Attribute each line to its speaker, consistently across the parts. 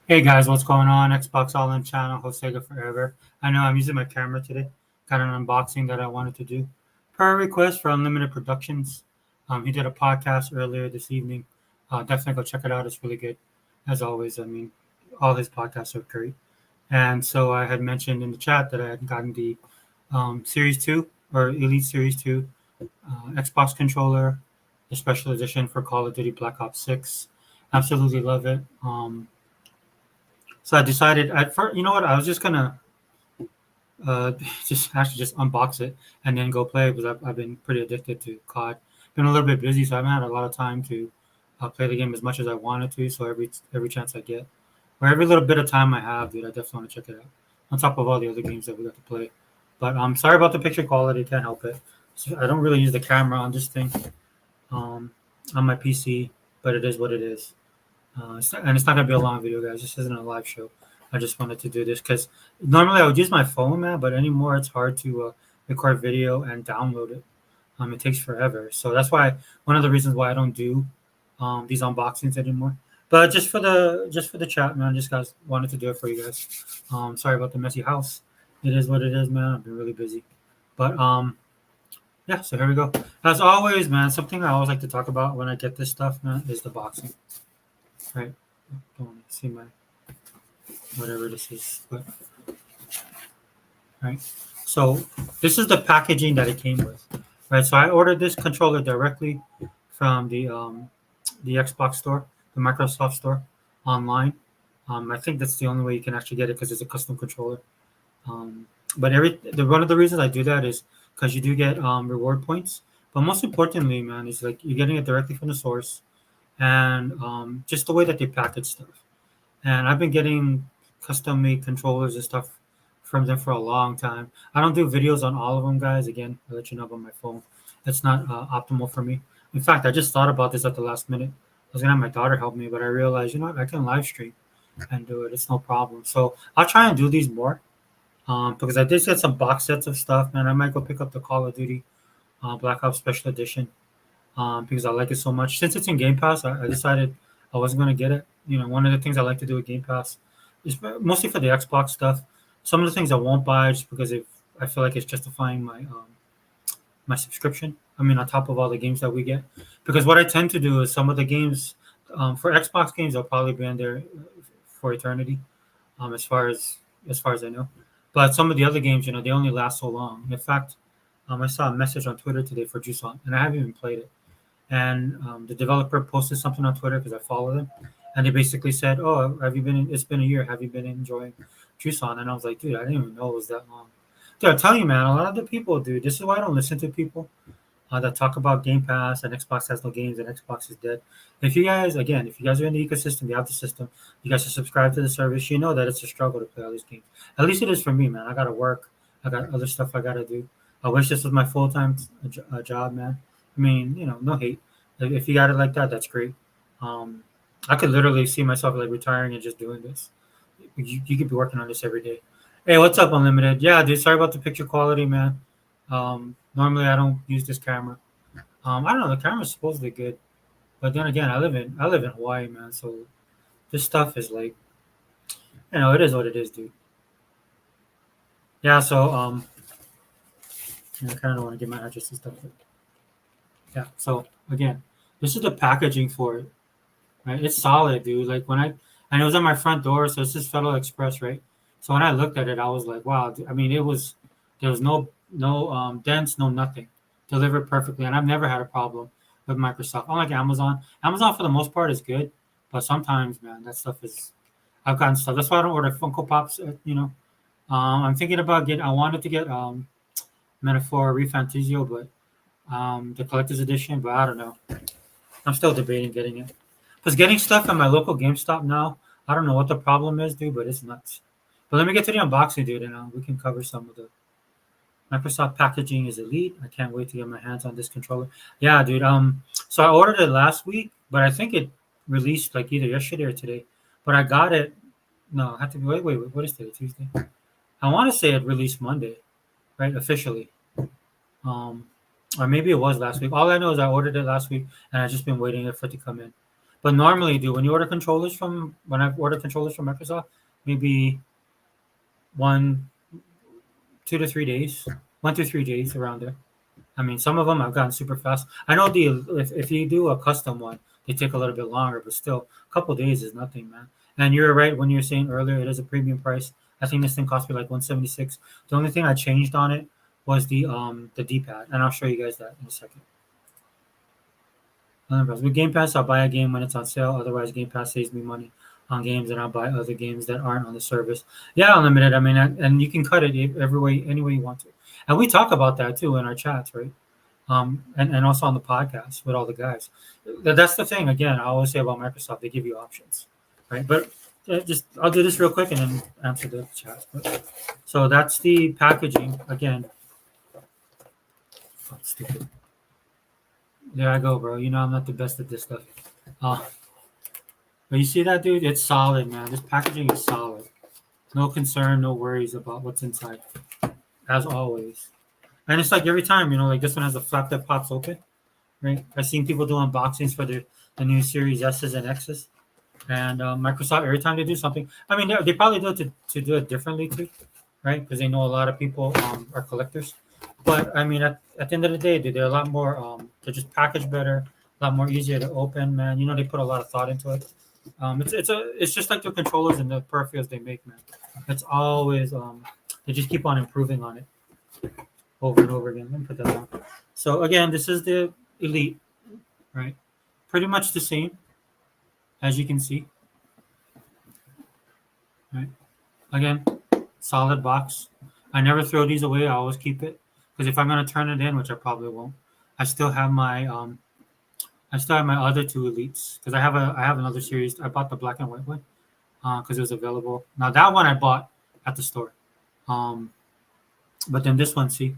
Speaker 1: Hey guys, what's going on? Xbox All In channel, Sega Forever. I know I'm using my camera today. Got an unboxing that I wanted to do. Per request for Unlimited Productions. He did a podcast earlier this evening. Definitely go check it out. It's really good. As always, I mean, all his podcasts are great. And so I had mentioned in the chat that I had gotten the Series 2 or Elite Series 2 Xbox controller, the special edition for Call of Duty Black Ops 6. Absolutely love it. So I decided at first, you know what? I was just gonna uh, just unbox it and then go play because I've been pretty addicted to COD. Been a little bit busy, so I haven't had a lot of time to play the game as much as I wanted to. So every chance I get, or every little bit of time I have, dude, I definitely want to check it out. On top of all the other games that we got to play. But I'm sorry about the picture quality. Can't help it. So I don't really use the camera on this thing um, on my PC, but it is what it is. And it's not gonna be a long video, guys. This isn't a live show. I just wanted to do this because normally I would use my phone, man, but anymore it's hard to record video and download it. It takes forever, so that's why one of the reasons why I don't do these unboxings anymore. But just for the chat, man, just guys wanted to do it for you guys. Sorry about the messy house. It is what it is, man. I've been really busy, but yeah. So here we go. As always, man. Something I always like to talk about when I get this stuff, man, is the boxing. Right. Don't want to see my whatever this is, but right. So this is the packaging that it came with, right? So I ordered this controller directly from the Xbox store, the Microsoft store, online. I think that's the only way you can actually get it because it's a custom controller. But one of the reasons I do that is because you do get reward points. But most importantly, man, is like you're getting it directly from the source, and just the way that they package stuff. And I've been getting custom made controllers and stuff from them for a long time. I don't do videos on all of them, guys. Again, I'll let you know about my phone. It's not optimal for me. In fact, I just thought about this at the last minute. I was gonna have my daughter help me, but I realized, you know what, I can live stream and do it. It's no problem. So I'll try and do these more. Because I did get some box sets of stuff, man. I might go pick up the Call of Duty Black Ops Special Edition because I like it so much. Since it's in Game Pass, I decided I wasn't going to get it. You know, one of the things I like to do with Game Pass is mostly for the Xbox stuff. Some of the things I won't buy just because I feel like it's justifying my subscription. I mean, on top of all the games that we get, because what I tend to do is some of the games for Xbox games, they'll probably be in there for eternity, as far as I know. But some of the other games, you know, they only last so long. In fact, I saw a message on Twitter today for Juice On, and I haven't even played it. And the developer posted something on Twitter because I follow them, and they basically said, "Oh, have you been? It's been a year. Have you been enjoying Juice On?" And I was like, "Dude, I didn't even know it was that long." Dude, I'm telling you, man, a lot of the people, dude. This is why I don't listen to people that talk about Game Pass and Xbox has no games and Xbox is dead. If you guys are in the ecosystem, you have the system, you guys are subscribed to the service, you know that it's a struggle to play all these games. At least it is for me, man. I gotta work. I got other stuff I gotta do. I wish this was my full time job, man. I mean, you know, no hate. If you got it like that, that's great. Um, I could literally see myself like retiring and just doing this. You could be working on this every day. Hey, what's up, Unlimited? Yeah, dude. Sorry about the picture quality, man. Normally I don't use this camera. I don't know. The camera's supposedly good, but then again, I live in Hawaii, man. So this stuff is like, it is what it is, dude. Yeah. So I kind of want to get my address and stuff. Yeah. So again, this is the packaging for it. Right? It's solid, dude. Like and it was on my front door, so it's just Federal Express, right? So when I looked at it, I was like, wow. I mean, there was no dents, no nothing, delivered perfectly, and I've never had a problem with Microsoft. Unlike Amazon, Amazon for the most part is good, but sometimes, man, that stuff is. I've gotten stuff. That's why I don't order Funko Pops. I'm thinking about getting. I wanted to get Metaphor Refantazio, but the collector's edition, but I don't know. I'm still debating getting it. Because getting stuff at my local GameStop now, I don't know what the problem is, dude, but it's nuts. But let me get to the unboxing, dude, and we can cover some of the Microsoft packaging is elite. I can't wait to get my hands on this controller. Yeah, dude. So I ordered it last week, but I think it released like either yesterday or today. But I got it. No, I had to be. Wait. What is today? Tuesday. I want to say it released Monday, right? Officially. Um, or maybe it was last week. All I know is I ordered it last week, and I've just been waiting for it to come in. But normally, dude, when you order controllers from when I order controllers from Microsoft, maybe one, 2 to 3 days, 1 to 3 days around there. I mean, some of them I've gotten super fast. I know if you do a custom one, they take a little bit longer, but still, a couple days is nothing, man. And you're right when you're saying earlier it is a premium price. I think this thing cost me like 176. The only thing I changed on it was the D-pad, and I'll show you guys that in a second. With Game Pass, I'll buy a game when it's on sale. Otherwise, Game Pass saves me money on games, and I'll buy other games that aren't on the service. Yeah, unlimited. I mean, and you can cut it every way, any way you want to. And we talk about that too in our chats, right? And also on the podcast with all the guys. That's the thing. Again, I always say about Microsoft, they give you options, right? But just I'll do this real quick and then answer the chat. So that's the packaging again. Oh, stupid. There I go, bro. You know I'm not the best at this stuff. But you see that, dude? It's solid, man. This packaging is solid. No concern, no worries about what's inside, as always. And it's like every time, like this one has a flap that pops open, right? I've seen people do unboxings for the new Series S's and X's. And Microsoft, every time they do something, I mean, they probably do it to do it differently too, right? Because they know a lot of people are collectors. But I mean, at the end of the day, dude, they're a lot more, they're just packaged better, a lot more easier to open, man. They put a lot of thought into it. It's just like the controllers and the peripherals they make, man. It's always they just keep on improving on it over and over again. Let me put that down. So again, this is the Elite, right? Pretty much the same, as you can see. Right. Again, solid box. I never throw these away. I always keep it because if I'm gonna turn it in, which I probably won't, I still have my other two Elites because I have another series. I bought the black and white one because it was available. Now that one I bought at the store, but then this one, see.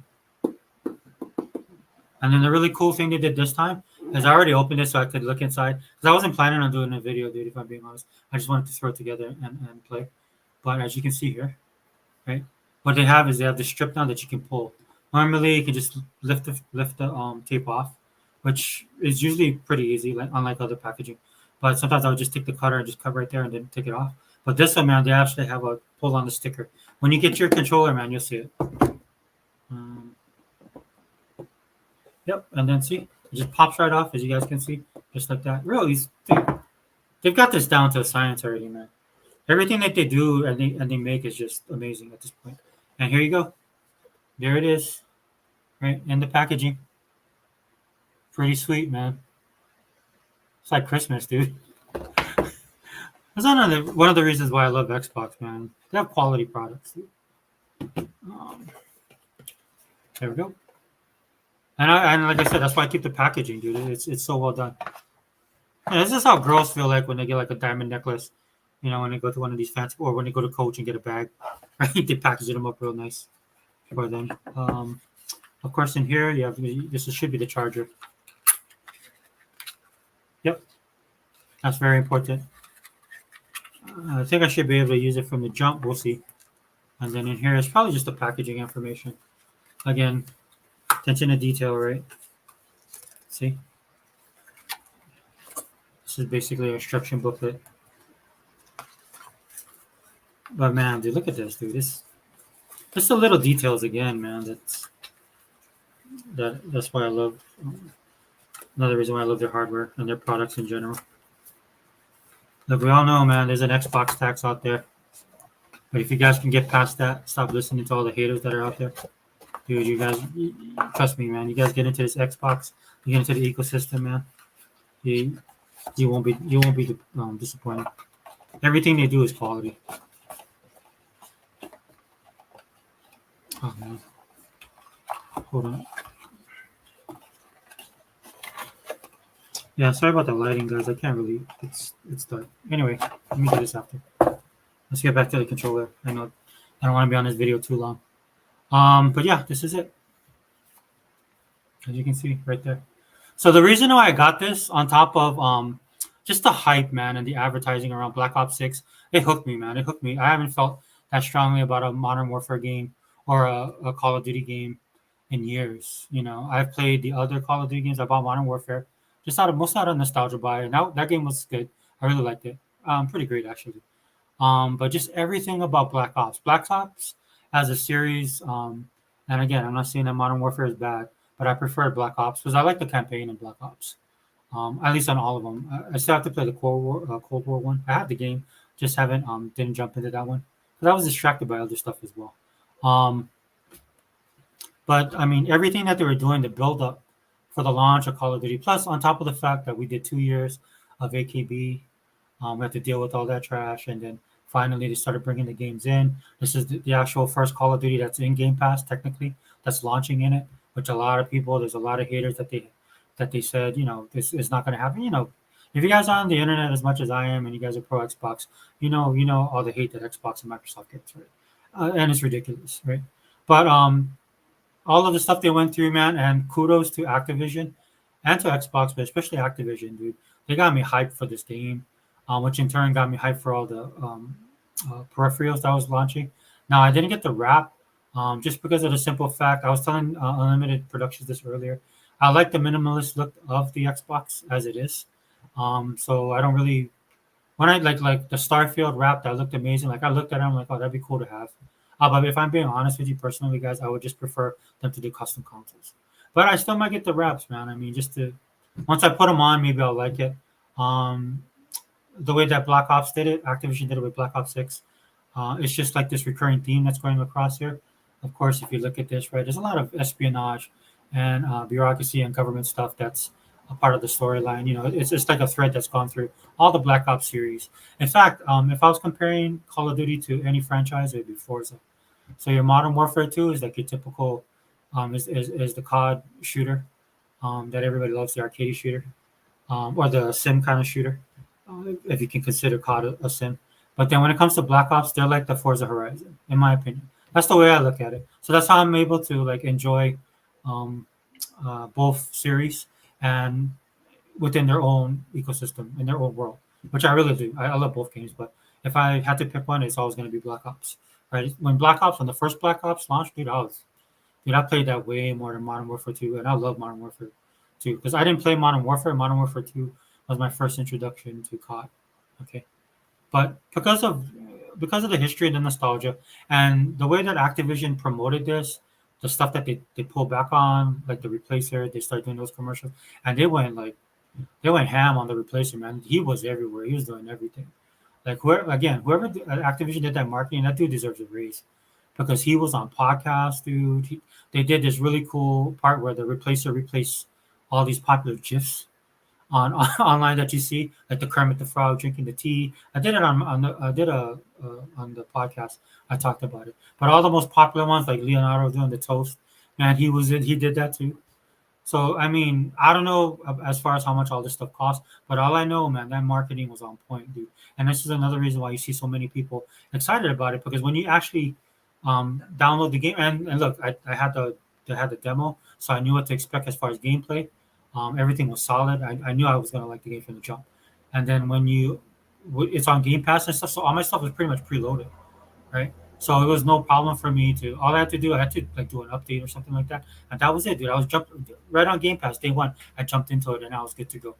Speaker 1: And then the really cool thing they did this time is I already opened it so I could look inside because I wasn't planning on doing a video, dude. If I'm being honest, I just wanted to throw it together and play. But as you can see here, right, what they have is they have the strip down that you can pull. Normally, you can just lift the tape off, which is usually pretty easy, like unlike other packaging. But sometimes I would just take the cutter and just cut right there and then take it off. But this one, man, they actually have a pull on the sticker. When you get your controller, man, you'll see it. Yep, and then see, it just pops right off, as you guys can see, just like that. Really, they've got this down to a science already, man. Everything that they do and they make is just amazing at this point. And here you go. There it is, right in the packaging. Pretty sweet, man. It's like Christmas, dude. That's one of the reasons why I love Xbox, man. They have quality products, dude. There we go. And like I said, that's why I keep the packaging, dude. It's so well done. And this is how girls feel like when they get like a diamond necklace, when they go to one of these fancy, or when they go to Coach and get a bag, right? They package them up real nice for them. Of course, in here you have this should be the charger. Yep, that's very important. I think I should be able to use it from the jump. We'll see. And then in here, it's probably just the packaging information. Again, attention to detail, right? See? This is basically an instruction booklet. But man, dude, look at this, dude. Just the little details again, man. That's why I love. Another reason why I love their hardware and their products in general. Look, we all know, man, there's an Xbox tax out there. But if you guys can get past that, stop listening to all the haters that are out there. Dude, you guys, trust me, man. You guys get into this Xbox, you get into the ecosystem, man. You won't be disappointed. Everything they do is quality. Oh man, hold on. Yeah, sorry about the lighting, guys. I can't really. It's dark. Anyway, let me do this after. Let's get back to the controller. I know I don't want to be on this video too long. But yeah, this is it. As you can see right there. So the reason why I got this on top of just the hype, man, and the advertising around Black Ops 6, it hooked me, man. It hooked me. I haven't felt that strongly about a Modern Warfare game or a Call of Duty game in years. I've played the other Call of Duty games. I bought Modern Warfare. just out of nostalgia buy. And that game was good. I really liked it. Pretty great actually. But just everything about Black Ops. Black Ops as a series. And again, I'm not saying that Modern Warfare is bad, but I prefer Black Ops because I like the campaign in Black Ops. At least on all of them. I still have to play the Cold War one. I had the game, just haven't didn't jump into that one because I was distracted by other stuff as well. Um, but I mean, everything that they were doing to build up for the launch of Call of Duty, plus on top of the fact that we did 2 years of AKB, we had to deal with all that trash, and then finally they started bringing the games in. This is the actual first Call of Duty that's in Game Pass, technically, that's launching in it. Which a lot of people, there's a lot of haters that they said, this is not going to happen. If you guys are on the internet as much as I am, and you guys are pro Xbox, you know all the hate that Xbox and Microsoft gets, right? And it's ridiculous, right? But all of the stuff they went through, man, and kudos to Activision and to Xbox, but especially Activision, dude. They got me hyped for this game, which in turn got me hyped for all the peripherals that was launching. Now, I didn't get the wrap just because of the simple fact I was telling Unlimited Productions this earlier. I like the minimalist look of the Xbox as it is. So I don't really when I like the Starfield wrap that looked amazing. Like I looked at it, I'm like, oh, that'd be cool to have. But if I'm being honest with you personally, guys, I would just prefer them to do custom consoles. But I still might get the wraps, man. I mean, just to once I put them on, maybe I'll like it. Um, the way that Black Ops did it, Activision did it with Black Ops 6. It's just like this recurring theme that's going across here. Of course, if you look at this, right, there's a lot of espionage and bureaucracy and government stuff that's a part of the storyline. It's just like a thread that's gone through all the Black Ops series. In fact, if I was comparing Call of Duty to any franchise, it would be Forza. So your Modern Warfare 2 is like your typical, is the COD shooter that everybody loves, the arcade shooter, or the sim kind of shooter, if you can consider COD a sim. But then when it comes to Black Ops, they're like the Forza Horizon, in my opinion. That's the way I look at it. So that's how I'm able to like enjoy um, both series and within their own ecosystem in their own world, which I really do. I love both games, but if I had to pick one, it's always going to be Black Ops. Right? When the first Black Ops launched, dude, I played that way more than Modern Warfare 2, and I love Modern Warfare 2 because I didn't play Modern Warfare. Modern Warfare 2 was my first introduction to COD. Okay, but because of the history and the nostalgia and the way that Activision promoted this, the stuff that they pulled back on, like the replacer, they started doing those commercials, and they went ham on the replacer, man. He was everywhere. He was doing everything. Like whoever Activision did that marketing, that dude deserves a raise because he was on podcasts, dude. They did this really cool part where the replacer replaced all these popular gifs on online that you see, like the Kermit the Frog drinking the tea. I did it on the podcast. I talked about it, but all the most popular ones, like Leonardo doing the toast, man, he did that too. So I mean, I don't know as far as how much all this stuff costs, but all I know, man, that marketing was on point, dude. And this is another reason why you see so many people excited about it because when you actually download the game, and look, I had the demo, so I knew what to expect as far as gameplay. Everything was solid. I knew I was gonna like the game from the jump. And then it's on Game Pass and stuff, so all my stuff was pretty much preloaded, right? So it was no problem for me to. All I had to do, I had to like do an update or something like that, and that was it, dude. I was jumped right on Game Pass day one. I jumped into it, and I was good to go,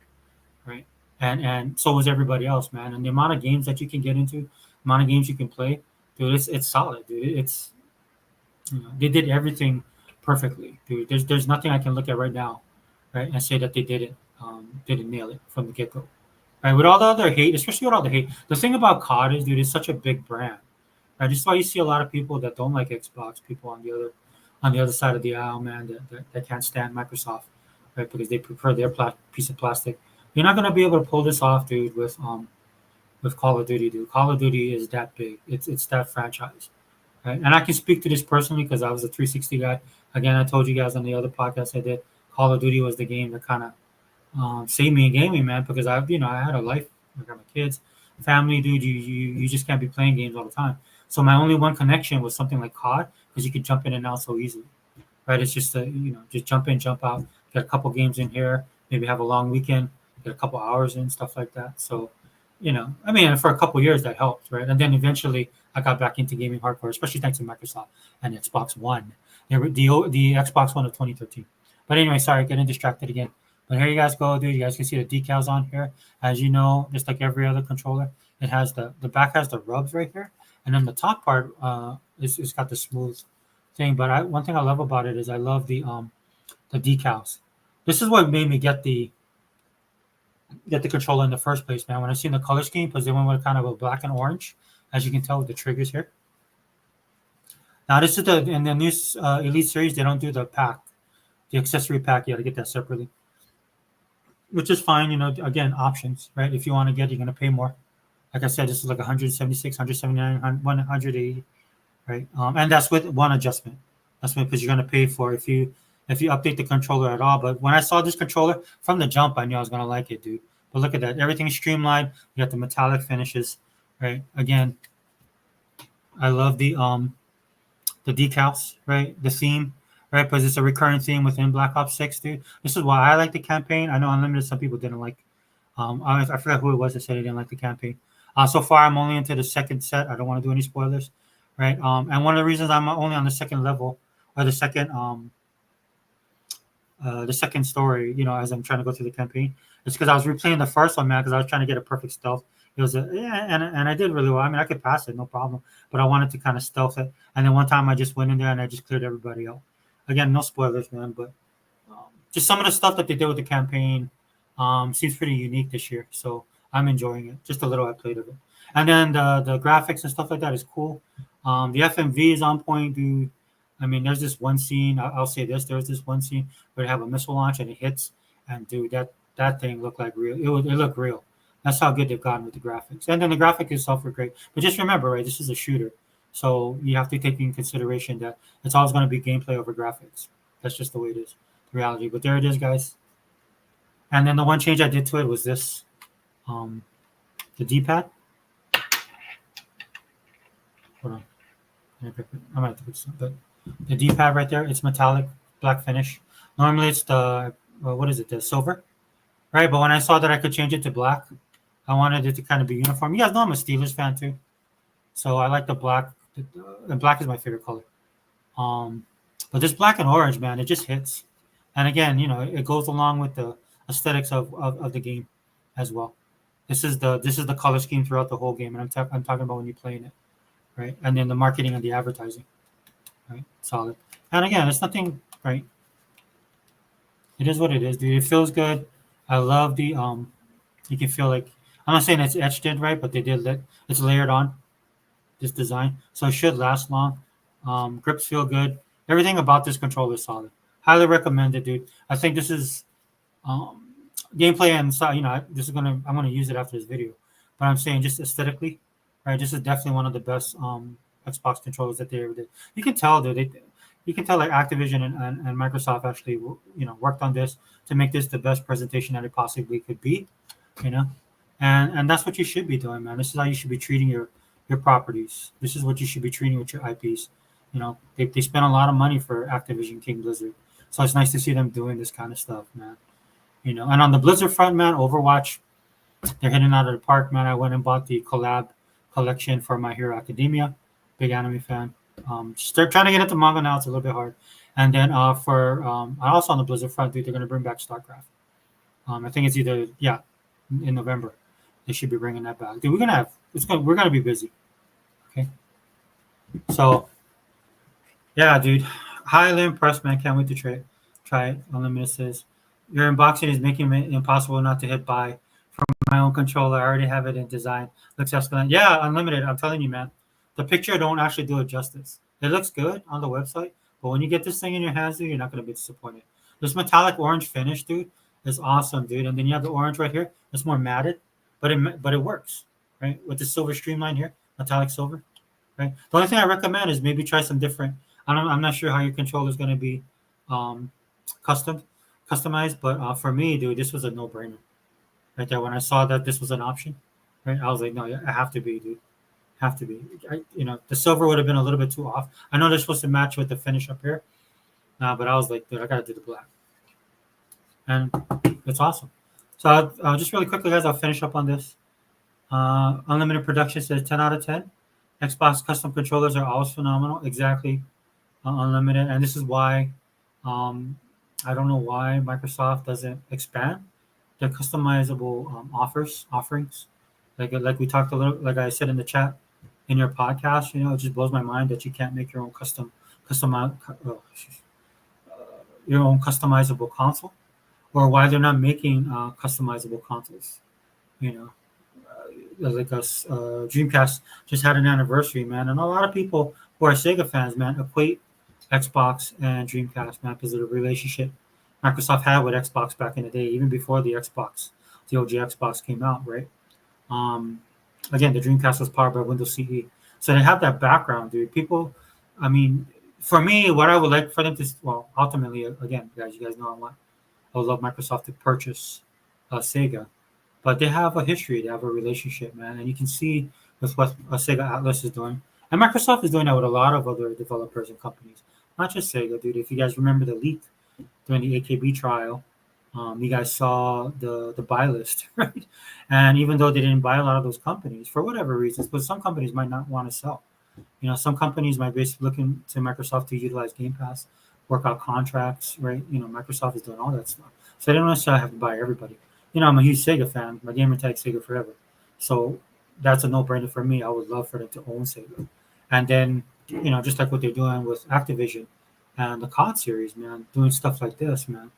Speaker 1: right? And so was everybody else, man. And the amount of games that you can get into, amount of games you can play, dude, it's solid, dude. They did everything perfectly, dude. There's nothing I can look at right now, right, and say that they didn't nail it from the get go, right? With all the other hate, especially with all the hate, the thing about COD is, dude, it's such a big brand. Right, just why you see a lot of people that don't like Xbox, people on the other side of the aisle, man, that can't stand Microsoft, right? Because they prefer their piece of plastic. You're not gonna be able to pull this off, dude, with Call of Duty, dude. Call of Duty is that big. It's that franchise, right? And I can speak to this personally because I was a 360 guy. Again, I told you guys on the other podcast I did. Call of Duty was the game that kind of saved me in gaming, man, because I had a life. I got my kids, family, dude. You just can't be playing games all the time. So my only one connection was something like COD because you could jump in and out so easily, right? It's just just jump in, jump out, get a couple games in here, maybe have a long weekend, get a couple hours in, stuff like that. So, I mean, for a couple years that helped, right? And then eventually I got back into gaming hardcore, especially thanks to Microsoft and Xbox One, the Xbox One of 2013. But anyway, sorry, getting distracted again. But here you guys go, dude. You guys can see the decals on here. As you know, just like every other controller, it has the back has the rubs right here, and then the top part is it's got the smooth thing. But one thing I love about it is I love the decals. This is what made me get the controller in the first place, man. When I seen the color scheme, because they went with kind of a black and orange, as you can tell with the triggers here. Now this is in the new Elite series, they don't do the pack, the accessory pack. You got to get that separately, which is fine. You know, again, options, right? If you want to get, you're gonna pay more. Like I said, this is like 176, 179, 180, right? And that's with one adjustment. That's because you're gonna pay for if you update the controller at all. But when I saw this controller from the jump, I knew I was gonna like it, dude. But look at that, everything's streamlined. You got the metallic finishes, right? Again, I love the decals, right? The theme, right? Because it's a recurring theme within Black Ops 6, dude. This is why I like the campaign. I know Unlimited, some people didn't like. I forgot who it was that said they didn't like the campaign. So far, I'm only into the second set. I don't want to do any spoilers, right? And one of the reasons I'm only on the second level or the second story, you know, as I'm trying to go through the campaign, it's because I was replaying the first one, man, because I was trying to get a perfect stealth. It was and I did really well. I mean, I could pass it, no problem, but I wanted to kind of stealth it. And then one time I just went in there and I just cleared everybody out. Again, no spoilers, man, but just some of the stuff that they did with the campaign seems pretty unique this year. So I'm enjoying it. Just a little I played of it, and then the graphics and stuff like that is cool. The FMV is on point, dude. I mean, there's this one scene. I'll say this: there's this one scene where they have a missile launch and it hits, and dude, that thing looked like real. It looked real. That's how good they've gotten with the graphics, and then the graphics itself were great. But just remember, right? This is a shooter, so you have to take in consideration that it's always going to be gameplay over graphics. That's just the way it is, the reality. But there it is, guys. And then the one change I did to it was this, um, the D-pad. Hold on, I might have to put some, but the D-pad right there, it's metallic black finish. Normally it's the what is it, the silver, right? But when I saw that I could change it to black, I wanted it to kind of be uniform. You guys know I'm a Steelers fan too, so I like the black. And black is my favorite color. Um, but this black and orange, man, it just hits. And again, you know, it goes along with the aesthetics of the game as well. This is the color scheme throughout the whole game, and I'm talking about when you're playing it, right? And then the marketing and the advertising, right? Solid. And again, it's nothing, right? It is what it is, dude. It feels good. I love the You can feel like I'm not saying it's etched in, right, but they did let it's layered on this design, so it should last long. Grips feel good. Everything about this controller is solid. Highly recommend it, dude. I think this is um, gameplay and so you know this is I'm gonna use it after this video, but I'm saying just aesthetically, right? This is definitely one of the best Xbox controllers that they ever did. You can tell, dude. You can tell like Activision and Microsoft actually worked on this to make this the best presentation that it possibly could be, you know, and that's what you should be doing, man. This is how you should be treating your properties. This is what you should be treating with your IPs. You know, they spent a lot of money for Activision King Blizzard, so it's nice to see them doing this kind of stuff, man. You know, and on the Blizzard front, man, Overwatch, they're hitting out of the park, man. I went and bought the collab collection for My Hero Academia. Big anime fan. Start trying to get into manga now. It's a little bit hard. And then for also on the Blizzard front, dude, they're gonna bring back StarCraft. I think it's either in November. They should be bringing that back. Dude, we're gonna be busy. Okay. So yeah, dude, highly impressed, man. Can't wait to try it. Unlimited says your unboxing is making it impossible not to hit buy from my own controller. I already have it in design. Looks excellent. Yeah, Unlimited. I'm telling you, man. The picture don't actually do it justice. It looks good on the website, but when you get this thing in your hands, dude, you're not gonna be disappointed. This metallic orange finish, dude, is awesome, dude. And then you have the orange right here. It's more matted, but it works, right? With the silver streamline here, metallic silver, right? The only thing I recommend is maybe try some different. I'm not sure how your controller is gonna be um, customized, but for me, dude, this was a no-brainer right there. When I saw that this was an option, right, I was like, no, I have to be, dude. Have to be. The silver would have been a little bit too off. I know they're supposed to match with the finish up here, but I was like, dude, I gotta do the black, and it's awesome. So just really quickly, guys, I'll finish up on this. Unlimited Production says 10 out of 10. Xbox custom controllers are always phenomenal. Exactly, Unlimited, and this is why I don't know why Microsoft doesn't expand their customizable offerings. Like we talked a little, like I said in the chat in your podcast, it just blows my mind that you can't make your own custom your own customizable console, or why they're not making customizable consoles. You know, like us, Dreamcast just had an anniversary, man, and a lot of people who are Sega fans, man, equate Xbox and Dreamcast, man, because of the relationship Microsoft had with Xbox back in the day, even before the OG Xbox came out, right? Um, Again, the Dreamcast was powered by Windows CE, so they have that background, dude. People, I mean, for me, what I would like for them to, well, ultimately, again, guys, you guys know I would love Microsoft to purchase Sega, but they have a history, they have a relationship, man, and you can see with what Sega Atlas is doing, and Microsoft is doing that with a lot of other developers and companies, not just Sega, dude. If you guys remember the leak during the AKB trial, you guys saw the buy list, right? And even though they didn't buy a lot of those companies for whatever reasons, but some companies might not want to sell. Some companies might be looking to Microsoft to utilize Game Pass, work out contracts, right? Microsoft is doing all that stuff, so they don't necessarily have to buy everybody. I'm a huge Sega fan. My gamer tag Sega forever, so that's a no-brainer for me. I would love for them to own Sega, and then just like what they're doing with Activision and the COD series, man, doing stuff like this, man.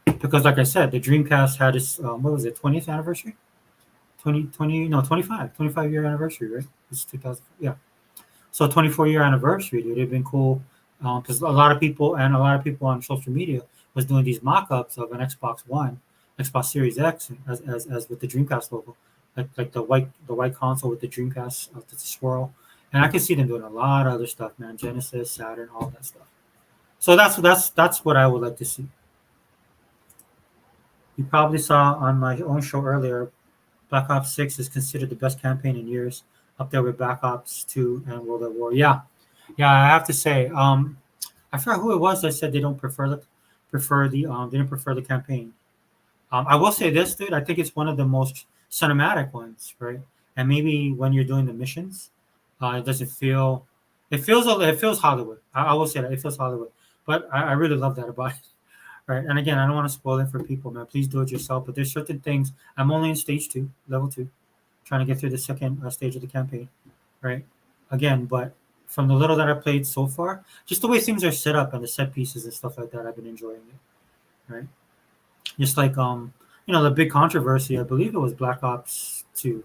Speaker 1: Because like I said, the Dreamcast had its what was it, 20th anniversary, 2020, no, 25 year anniversary, right? It's 2000, yeah. So 24-year anniversary, dude. It'd been cool because a lot of people on social media was doing these mock-ups of an Xbox One, Xbox Series X, as with the Dreamcast logo, like the white console with the Dreamcast, the swirl, and I can see them doing a lot of other stuff, man. Genesis, Saturn, all that stuff. So that's what I would like to see. You probably saw on my own show earlier, Black Ops 6 is considered the best campaign in years, up there with Black Ops 2 and World at War. Yeah, yeah, I have to say, I forgot who it was that said they don't they didn't prefer the campaign. I will say this, dude. I think it's one of the most cinematic ones, right? And maybe when you're doing the missions, it doesn't feel. It feels Hollywood. I will say that it feels Hollywood, but I really love that about it. Right. And again, I don't want to spoil it for people, man. Please do it yourself. But there's certain things. I'm only in stage 2, level 2, trying to get through the second stage of the campaign. Right. Again, but from the little that I played so far, just the way things are set up and the set pieces and stuff like that, I've been enjoying it. Right. Just like the big controversy. I believe it was Black Ops 2,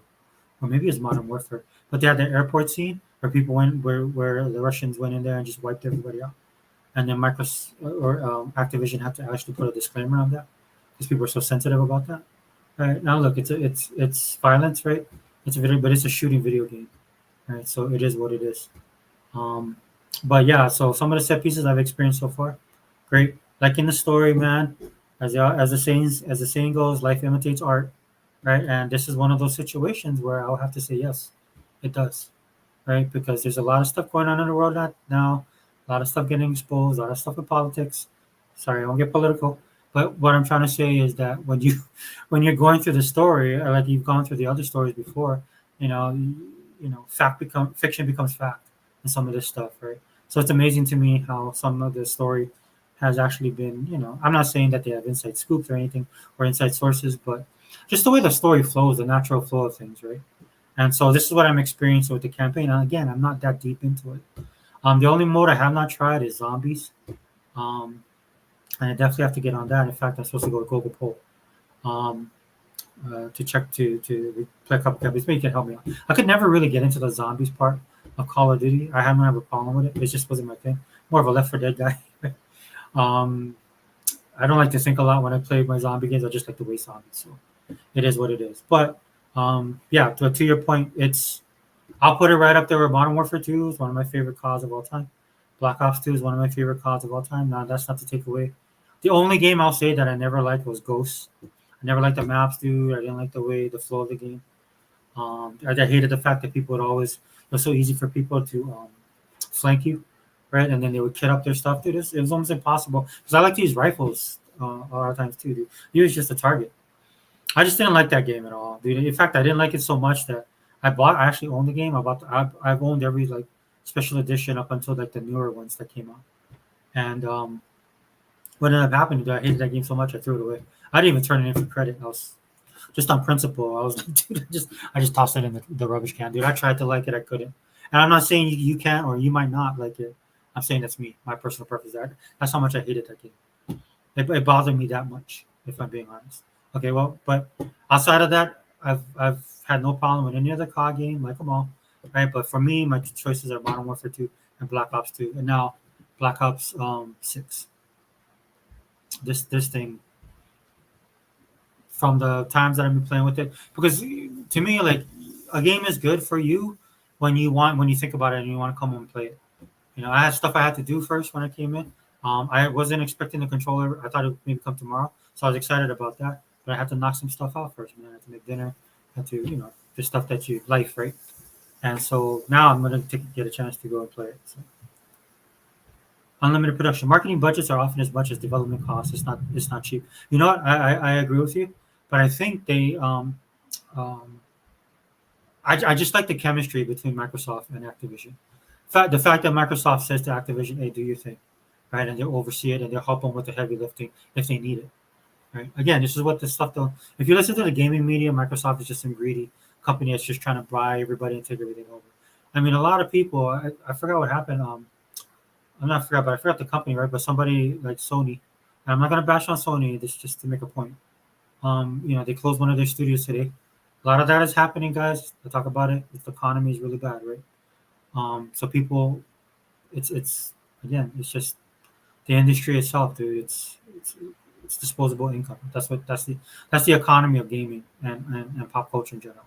Speaker 1: or maybe it was Modern Warfare. But they had the airport scene where people went, where the Russians went in there and just wiped everybody out, and then Microsoft or Activision had to actually put a disclaimer on that because people are so sensitive about that. Right now, look, it's violence, right? It's a video, but it's a shooting video game, right? So it is what it is. Um, but yeah, so some of the set pieces I've experienced so far, great. Like in the story, man, as the saying goes, life imitates art, right? And this is one of those situations where I'll have to say yes, it does, right? Because there's a lot of stuff going on in the world now, a lot of stuff getting exposed, a lot of stuff with politics. Sorry, I won't get political, but what I'm trying to say is that when you're going through the story, or like you've gone through the other stories before, fiction becomes fact in some of this stuff, right? So it's amazing to me how some of the story has actually been, I'm not saying that they have inside scoops or anything or inside sources, but just the way the story flows, the natural flow of things, right? And so this is what I'm experiencing with the campaign. And again, I'm not that deep into it. The only mode I have not tried is zombies. Um, and I definitely have to get on that. In fact, I'm supposed to go to Global Poll um, to check to play a couple campaigns. Maybe you can help me out. I could never really get into the zombies part of Call of Duty. I haven't have a problem with it. It just wasn't my thing. More of a Left 4 Dead guy. um, I don't like to think a lot when I play my zombie games. I just like to waste zombies. So it is what it is. But yeah, to your point, I'll put it right up there with Modern Warfare 2 is one of my favorite CODs of all time. Black Ops 2 is one of my favorite CODs of all time. Now, that's not to take away. The only game I'll say that I never liked was Ghosts. I never liked the maps, dude. I didn't like the flow of the game. I hated the fact that people would always, it was so easy for people to flank you, right? And then they would kit up their stuff, dude. It was almost impossible. Because I like to use rifles a lot of times, too, dude. You was just a target. I just didn't like that game at all, dude. In fact, I didn't like it so much that I actually own the game. I've owned every like special edition up until like the newer ones that came out, and What ended up happening? I hated that game so much I threw it away. I didn't even turn it in for credit. I was just on principle. I was dude, I just tossed it in the rubbish can, dude. I tried to like it, I couldn't. And I'm not saying you can't or you might not like it. I'm saying that's me, my personal preference. That's how much I hated that game. It bothered me that much, if I'm being honest. Okay, well, but outside of that, I've had no problem with any other COD game, like them all, right? But for me, my choices are Modern Warfare 2 and Black Ops 2, and now Black Ops 6. This thing from the times that I've been playing with it, because to me, like a game is good for you when you think about it and you want to come home and play it. I had stuff I had to do first when I came in. I wasn't expecting the controller. I thought it would maybe come tomorrow, so I was excited about that. But I had to knock some stuff out first, man. I had to make dinner. I had to, the stuff that you life, right? And so now I'm gonna get a chance to go and play it. So. Unlimited production. Marketing budgets are often as much as development costs. It's not cheap. You know what? I agree with you, but I think they um, I just like the chemistry between Microsoft and Activision. The fact that Microsoft says to Activision, "Hey, do your thing," right, and they'll oversee it and they'll help them with the heavy lifting if they need it, right? Again, this is what this stuff. Though, if you listen to the gaming media, Microsoft is just some greedy company that's just trying to buy everybody and take everything over. I mean, a lot of people. I forgot what happened. I'm not forgot, but I forgot the company, right? But somebody like Sony. And I'm not gonna bash on Sony. This just to make a point. They closed one of their studios today. A lot of that is happening, guys. I talk about it. The economy is really bad, right? So people, it's again, it's just the industry itself, dude. It's disposable income. That's the economy of gaming and pop culture in general.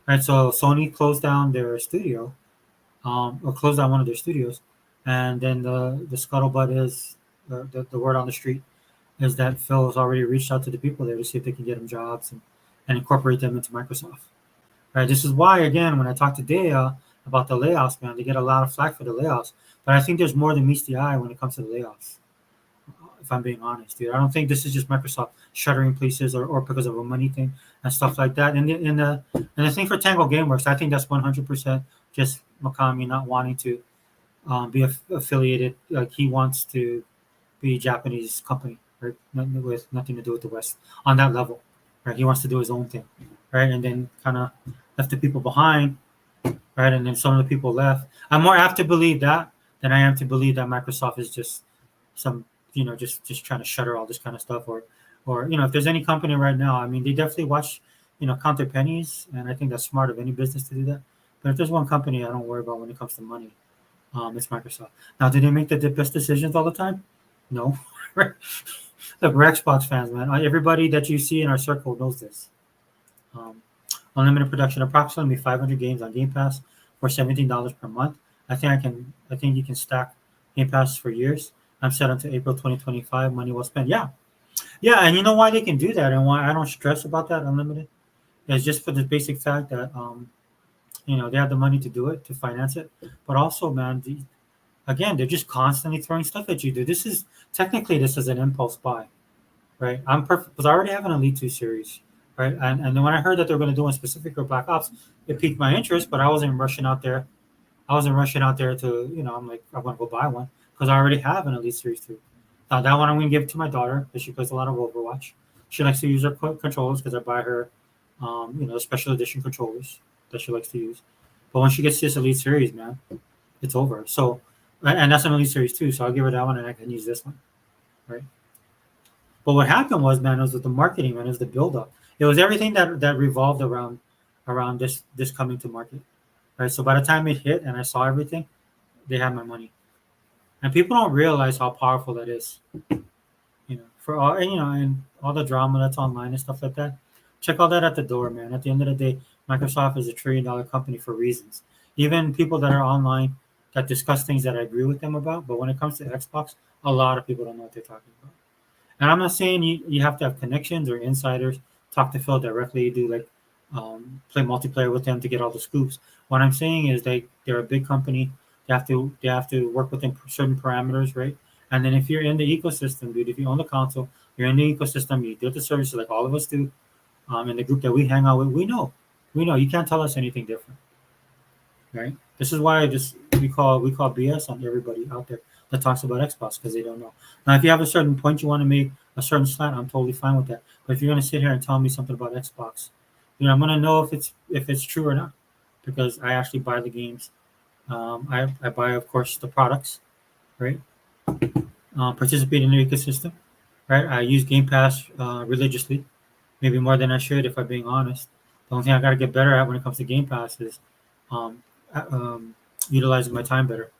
Speaker 1: Right. So Sony closed down their studio, or closed down one of their studios, and then the scuttlebutt is the word on the street is that Phil has already reached out to the people there to see if they can get them jobs and incorporate them into Microsoft. Right. This is why, again, when I talk to Dea about the layoffs, man, they get a lot of flack for the layoffs. But I think there's more than meets the eye when it comes to the layoffs. If I'm being honest, dude, I don't think this is just Microsoft shuttering places or because of a money thing and stuff like that. And the thing for Tango GameWorks, I think that's 100% just Mikami not wanting to be affiliated. Like he wants to be a Japanese company, right? With nothing to do with the West on that level, right? He wants to do his own thing, right? And then kind of left the people behind, right? And then some of the people left. I'm more apt to believe that than I am to believe that Microsoft is just some, just trying to shutter all this kind of stuff, or if there's any company right now, I mean, they definitely watch, count their pennies, and I think that's smart of any business to do that. But if there's one company I don't worry about when it comes to money, it's Microsoft. Now, do they make the best decisions all the time? No. Look, we're Xbox fans, man. Everybody that you see in our circle knows this. Um, Unlimited production, approximately 500 games on Game Pass for $17 per month. I think you can stack Game Pass for years. I'm set until April 2025. Money well spent. Yeah, yeah, and you know why they can do that, and why I don't stress about that unlimited is just for the basic fact that they have the money to do it, to finance it, but also, man, again, they're just constantly throwing stuff at you, dude. This is an impulse buy, right? I'm perfect because I already have an Elite 2 series, right? And then when I heard that they were going to do one specific for Black Ops, it piqued my interest, but I wasn't rushing out there. I wasn't rushing out there to, I'm like, I want to go buy one because I already have an Elite Series 2. Now, that one I'm going to give to my daughter because she plays a lot of Overwatch. She likes to use her controllers because I buy her, special edition controllers that she likes to use. But when she gets this Elite Series, man, it's over. So, and that's an Elite Series 2, so I'll give her that one and I can use this one, right? But what happened was, man, it was with the marketing, man, it was the build up. It was everything that revolved around this coming to market, right? So by the time it hit and I saw everything, they had my money, and people don't realize how powerful that is. For all and all the drama that's online and stuff like that. Check all that at the door, man. At the end of the day, Microsoft is $1 trillion company for reasons. Even people that are online that discuss things that I agree with them about, but when it comes to Xbox, a lot of people don't know what they're talking about. And I'm not saying you have to have connections or insiders. Talk to Phil directly. Do like play multiplayer with them to get all the scoops. What I'm saying is they're a big company. They have to work within certain parameters, right? And then if you're in the ecosystem, dude, if you own the console, you're in the ecosystem. You get the services like all of us do. In the group that we hang out with, we know you can't tell us anything different, right? This is why I just we call BS on everybody out there that talks about Xbox because they don't know. Now, if you have a certain point you want to make, a certain slant, I'm totally fine with that. But if you're gonna sit here and tell me something about Xbox, I'm gonna know if it's true or not because I actually buy the games. I buy, of course, the products, right? Participate in the ecosystem, right? I use Game Pass religiously, maybe more than I should if I'm being honest. The only thing I got to get better at when it comes to Game Pass is um, utilizing my time better.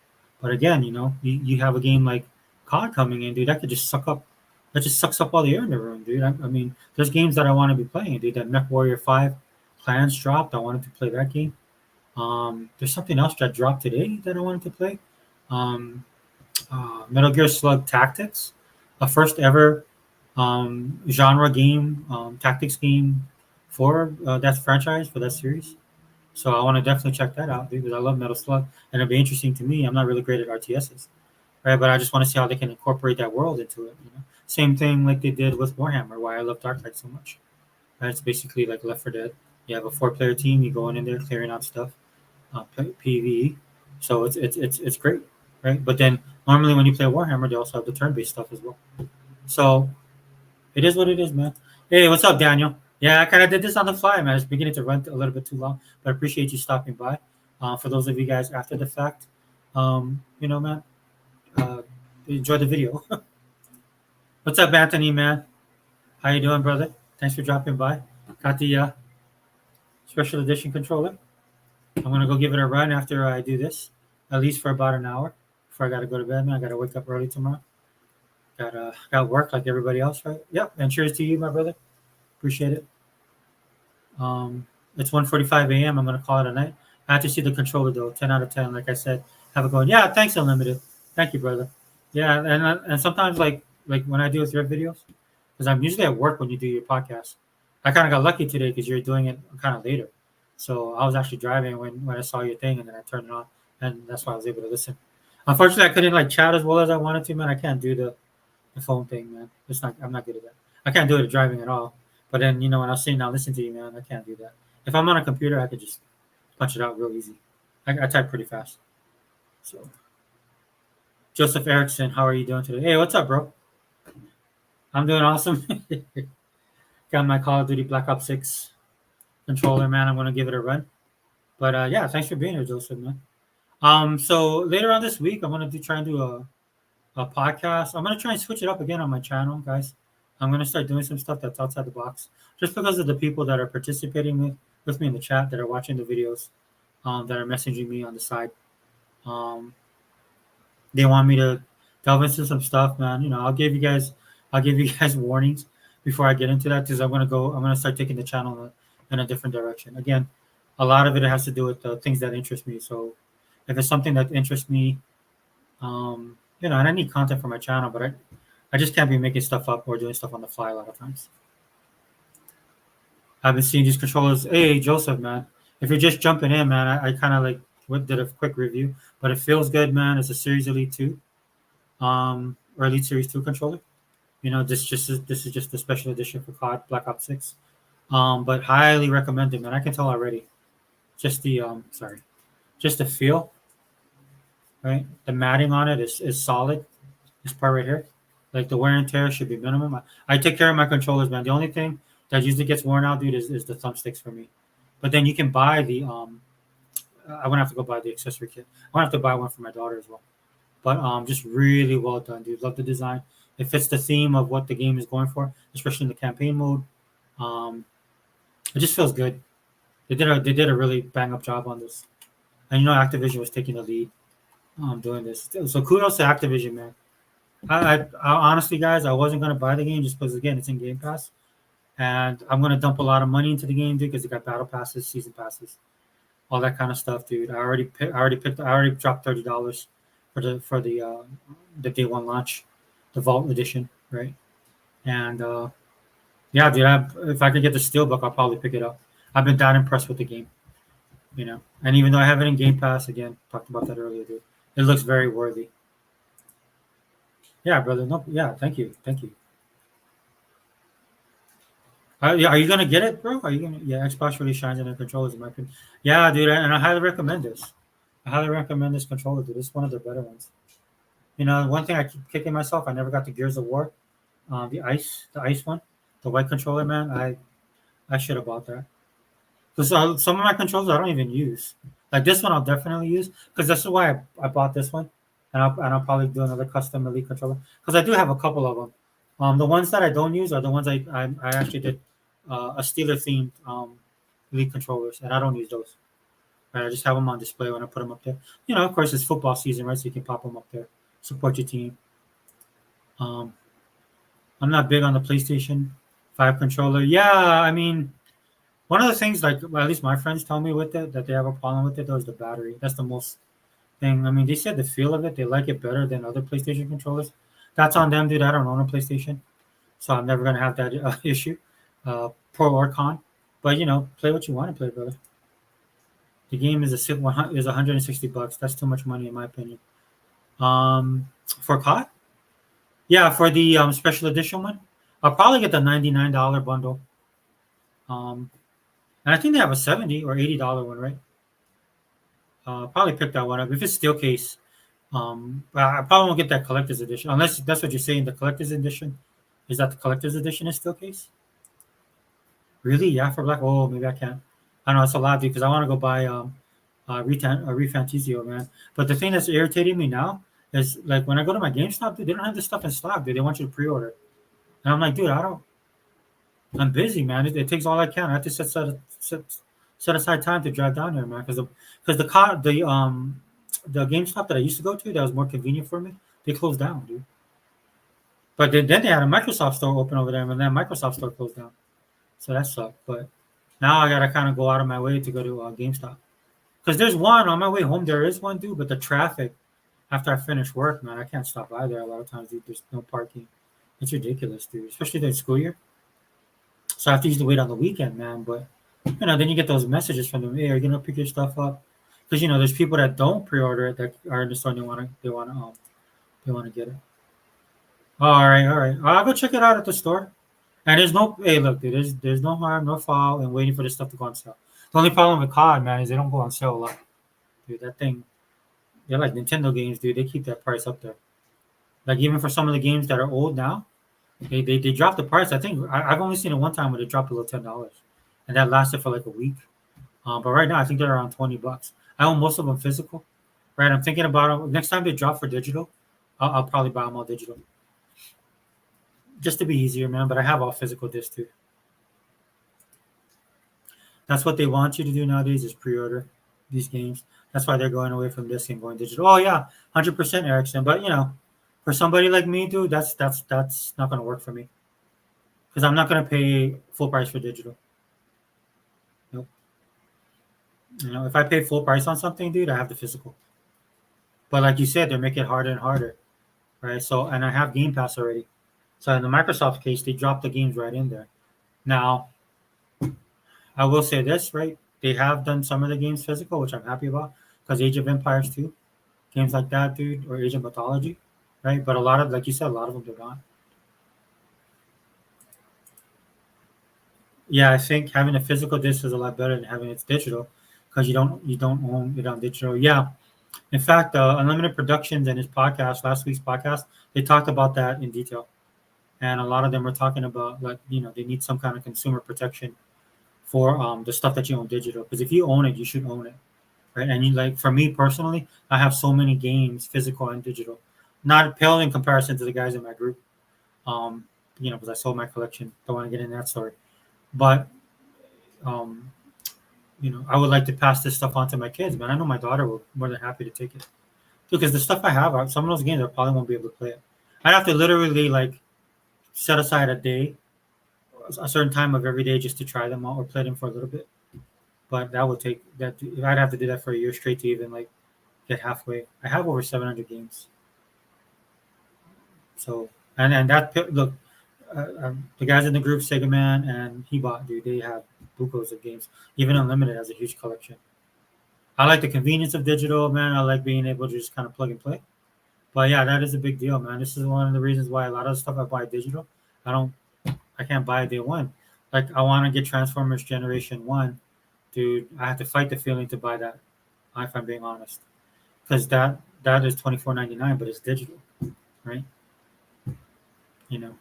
Speaker 1: But again, you have a game like COD coming in, dude. That just sucks up all the air in the room, dude. I mean, there's games that I want to be playing, dude. That Mech Warrior 5 Clans dropped. I wanted to play that game. There's something else that dropped today that I wanted to play. Um, Metal Gear Slug Tactics, a first ever genre game, tactics game for that franchise, for that series. So I want to definitely check that out because I love Metal Slug, and it'll be interesting to me. I'm not really great at RTSs, right? But I just want to see how they can incorporate that world into it. Same thing like they did with Warhammer, why I love Darklight so much. Right? It's basically like Left 4 Dead. You have a 4-player team. You go in there clearing out stuff, PVE. So it's great, right? But then normally when you play Warhammer, they also have the turn-based stuff as well. So it is what it is, man. Hey, what's up, Daniel? Yeah, I kind of did this on the fly, man. It's beginning to run a little bit too long, but I appreciate you stopping by. For those of you guys after the fact, man, uh, enjoy the video. What's up, Anthony, man? How you doing, brother? Thanks for dropping by. Got the special edition controller. I'm gonna go give it a run after I do this, at least for about an hour before I gotta go to bed, man. I gotta wake up early tomorrow. Got work like everybody else, right? Yep. And cheers to you, my brother. Appreciate it. It's 1:45 a.m. I'm gonna call it a night. I have to see the controller though. 10 out of 10. Like I said, have it going. Yeah, thanks, Unlimited. Thank you, brother. Yeah, and sometimes like when I do with your videos, because I'm usually at work when you do your podcast. I kind of got lucky today because you're doing it kind of later. So I was actually driving when I saw your thing, and then I turned it on, and that's why I was able to listen. Unfortunately, I couldn't like chat as well as I wanted to, man. I can't do the phone thing, man. I'm not good at that. I can't do it driving at all. But then when I was sitting down listening to you, man, I can't do that. If I'm on a computer, I could just punch it out real easy. I type pretty fast. So Joseph Erickson, how are you doing today? Hey, what's up, bro? I'm doing awesome. Got my Call of Duty Black Ops 6 controller, man. I'm gonna give it a run. But yeah, thanks for being here, Joseph, man. So later on this week, I'm gonna try and do a podcast. I'm gonna try and switch it up again on my channel, guys. I'm gonna start doing some stuff that's outside the box, just because of the people that are participating with me in the chat, that are watching the videos, that are messaging me on the side. Um, they want me to delve into some stuff, man. I'll give you guys warnings before I get into that because I'm gonna start taking the channel in a different direction. Again, a lot of it has to do with the things that interest me. So if it's something that interests me, and I need content for my channel, but I just can't be making stuff up or doing stuff on the fly a lot of times. I've been seeing these controllers. Hey, Joseph, man. If you're just jumping in, man, I kind of did a quick review, but it feels good, man. It's a Series Elite 2, or Elite Series 2 controller. This is just the special edition for COD Black Ops 6. But highly recommended, man. I can tell already. Just the just the feel, right? The matting on it is solid. This part right here, like the wear and tear should be minimum. I take care of my controllers, man. The only thing that usually gets worn out, dude, is the thumbsticks for me. But then you can buy the I wouldn't have to go buy the accessory kit. I want to have to buy one for my daughter as well. But just really well done, dude. Love the design. It fits the theme of what the game is going for, especially in the campaign mode. Um, it just feels good. They did a really bang up job on this, and Activision was taking the lead doing this. So kudos to Activision, man. I honestly, guys, I wasn't gonna buy the game just because again it's in Game Pass, and I'm gonna dump a lot of money into the game, dude, because it got battle passes, season passes, all that kind of stuff, dude. I already dropped $30 for the day one launch, the Vault edition, right? And yeah, dude, if I could get the Steelbook, I'll probably pick it up. I've been that impressed with the game, and even though I have it in Game Pass, again, talked about that earlier, dude, it looks very worthy. Yeah, brother. No, yeah, thank you. Yeah, are you gonna get it, bro? Are you gonna? Yeah, Xbox really shines in their controllers, in my opinion. Yeah, dude, and I highly recommend this. I highly recommend this controller, dude. It's one of the better ones. One thing I keep kicking myself, I never got the Gears of War, the ice one, the white controller, man. I should have bought that. Because some of my controllers I don't even use. Like this one, I'll definitely use because this is why I bought this one, and I'll probably do another custom Elite controller because I do have a couple of them. The ones that I don't use are the ones I actually did a Steeler themed Elite controllers, and I don't use those. Right, I just have them on display when I put them up there. Of course, it's football season, right? So you can pop them up there, support your team. Um, I'm not big on the PlayStation 5 controller. Yeah, I mean, one of the things, like, well, at least my friends tell me with it that they have a problem with it, though, is the battery. That's the most thing. I mean, they said the feel of it, they like it better than other PlayStation controllers. That's on them, dude. I don't own a PlayStation, so I'm never gonna have that issue, pro or con. But play what you want to play, brother. The game is $160. That's too much money in my opinion. For COD, yeah, for the special edition one, I'll probably get the $99 bundle. Um, and I think they have a $70 or $80 one, right? Probably pick that one up if it's steel case. But I probably won't get that collector's edition unless that's what you're saying. The collector's edition is that the collector's edition is steel case? Really? Yeah, for black. Oh, maybe I can't. I don't know. It's a lot, dude, because I want to go buy Refantizio, man. But the thing that's irritating me now is like when I go to my GameStop, dude, they don't have this stuff in stock, dude. They want you to pre-order, and I'm like, dude, I don't. I'm busy, man. It takes all I can. I have to set aside time to drive down there, man. Because the GameStop that I used to go to that was more convenient for me, they closed down, dude. But then they had a Microsoft store open over there, and then Microsoft store closed down. So that sucked. But now I gotta kind of go out of my way to go to GameStop. Because there's one on my way home. There is one, dude. But the traffic after I finish work, man, I can't stop by there a lot of times, dude. There's no parking. It's ridiculous, dude. Especially the school year. So I have to usually wait on the weekend, man. But then you get those messages from them. Hey, are you gonna pick your stuff up? Because there's people that don't pre-order it that are in the store and they wanna get it. All right, all right. I'll go check it out at the store. And there's no hey look, dude, there's no harm, no foul in waiting for this stuff to go on sale. The only problem with COD, man, is they don't go on sale a lot. Dude, that thing they're like Nintendo games, dude. They keep that price up there. Like even for some of the games that are old now, they drop the price. I think I've only seen it one time where they dropped below $10, and that lasted for like a week. But right now, I think they're around $20. I own most of them physical. Right, I'm thinking about it. Next time they drop for digital, I'll probably buy them all digital, just to be easier, man. But I have all physical discs too. That's what they want you to do nowadays is pre-order these games. That's why they're going away from disc and going digital. Oh yeah, 100% Ericsson. But for somebody like me, dude, that's not gonna work for me because I'm not gonna pay full price for digital. Nope. If I pay full price on something, dude, I have the physical. But like you said, they're making it harder and harder, right? So, and I have Game Pass already. So in the Microsoft case, they dropped the games right in there. Now, I will say this, right? They have done some of the games physical, which I'm happy about, because Age of Empires 2, games like that, dude, or Age of Mythology, right? But a lot of, like you said, a lot of them they're not. Yeah, I think having a physical disc is a lot better than having it digital, because you don't own it on digital. Yeah, in fact, Unlimited Productions and his podcast, last week's podcast, they talked about that in detail, and a lot of them were talking about like they need some kind of consumer protection for the stuff that you own digital, because if you own it, you should own it, right? And like for me personally, I have so many games, physical and digital, not pale in comparison to the guys in my group. Um, because I sold my collection. Don't want to get in that story, but um, I would like to pass this stuff on to my kids, man. I know my daughter will more than happy to take it because the stuff I have, some of those games I probably won't be able to play it. I'd have to literally like set aside a day, a certain time of every day, just to try them out or play them for a little bit. But that would take that. I'd have to do that for a year straight to even like get halfway. I have over 700 games. So and that look, the guys in the group, Sega Man and He Bought, dude, they have bucos of games. Even Unlimited has a huge collection. I like the convenience of digital, man. I like being able to just kind of plug and play. But yeah, that is a big deal, man. This is one of the reasons why a lot of the stuff I buy digital, I don't, I can't buy it day one. Like I want to get Transformers Generation One, dude. I have to fight the feeling to buy that. If I'm being honest. because that is $24.99, but it's digital, right? You know.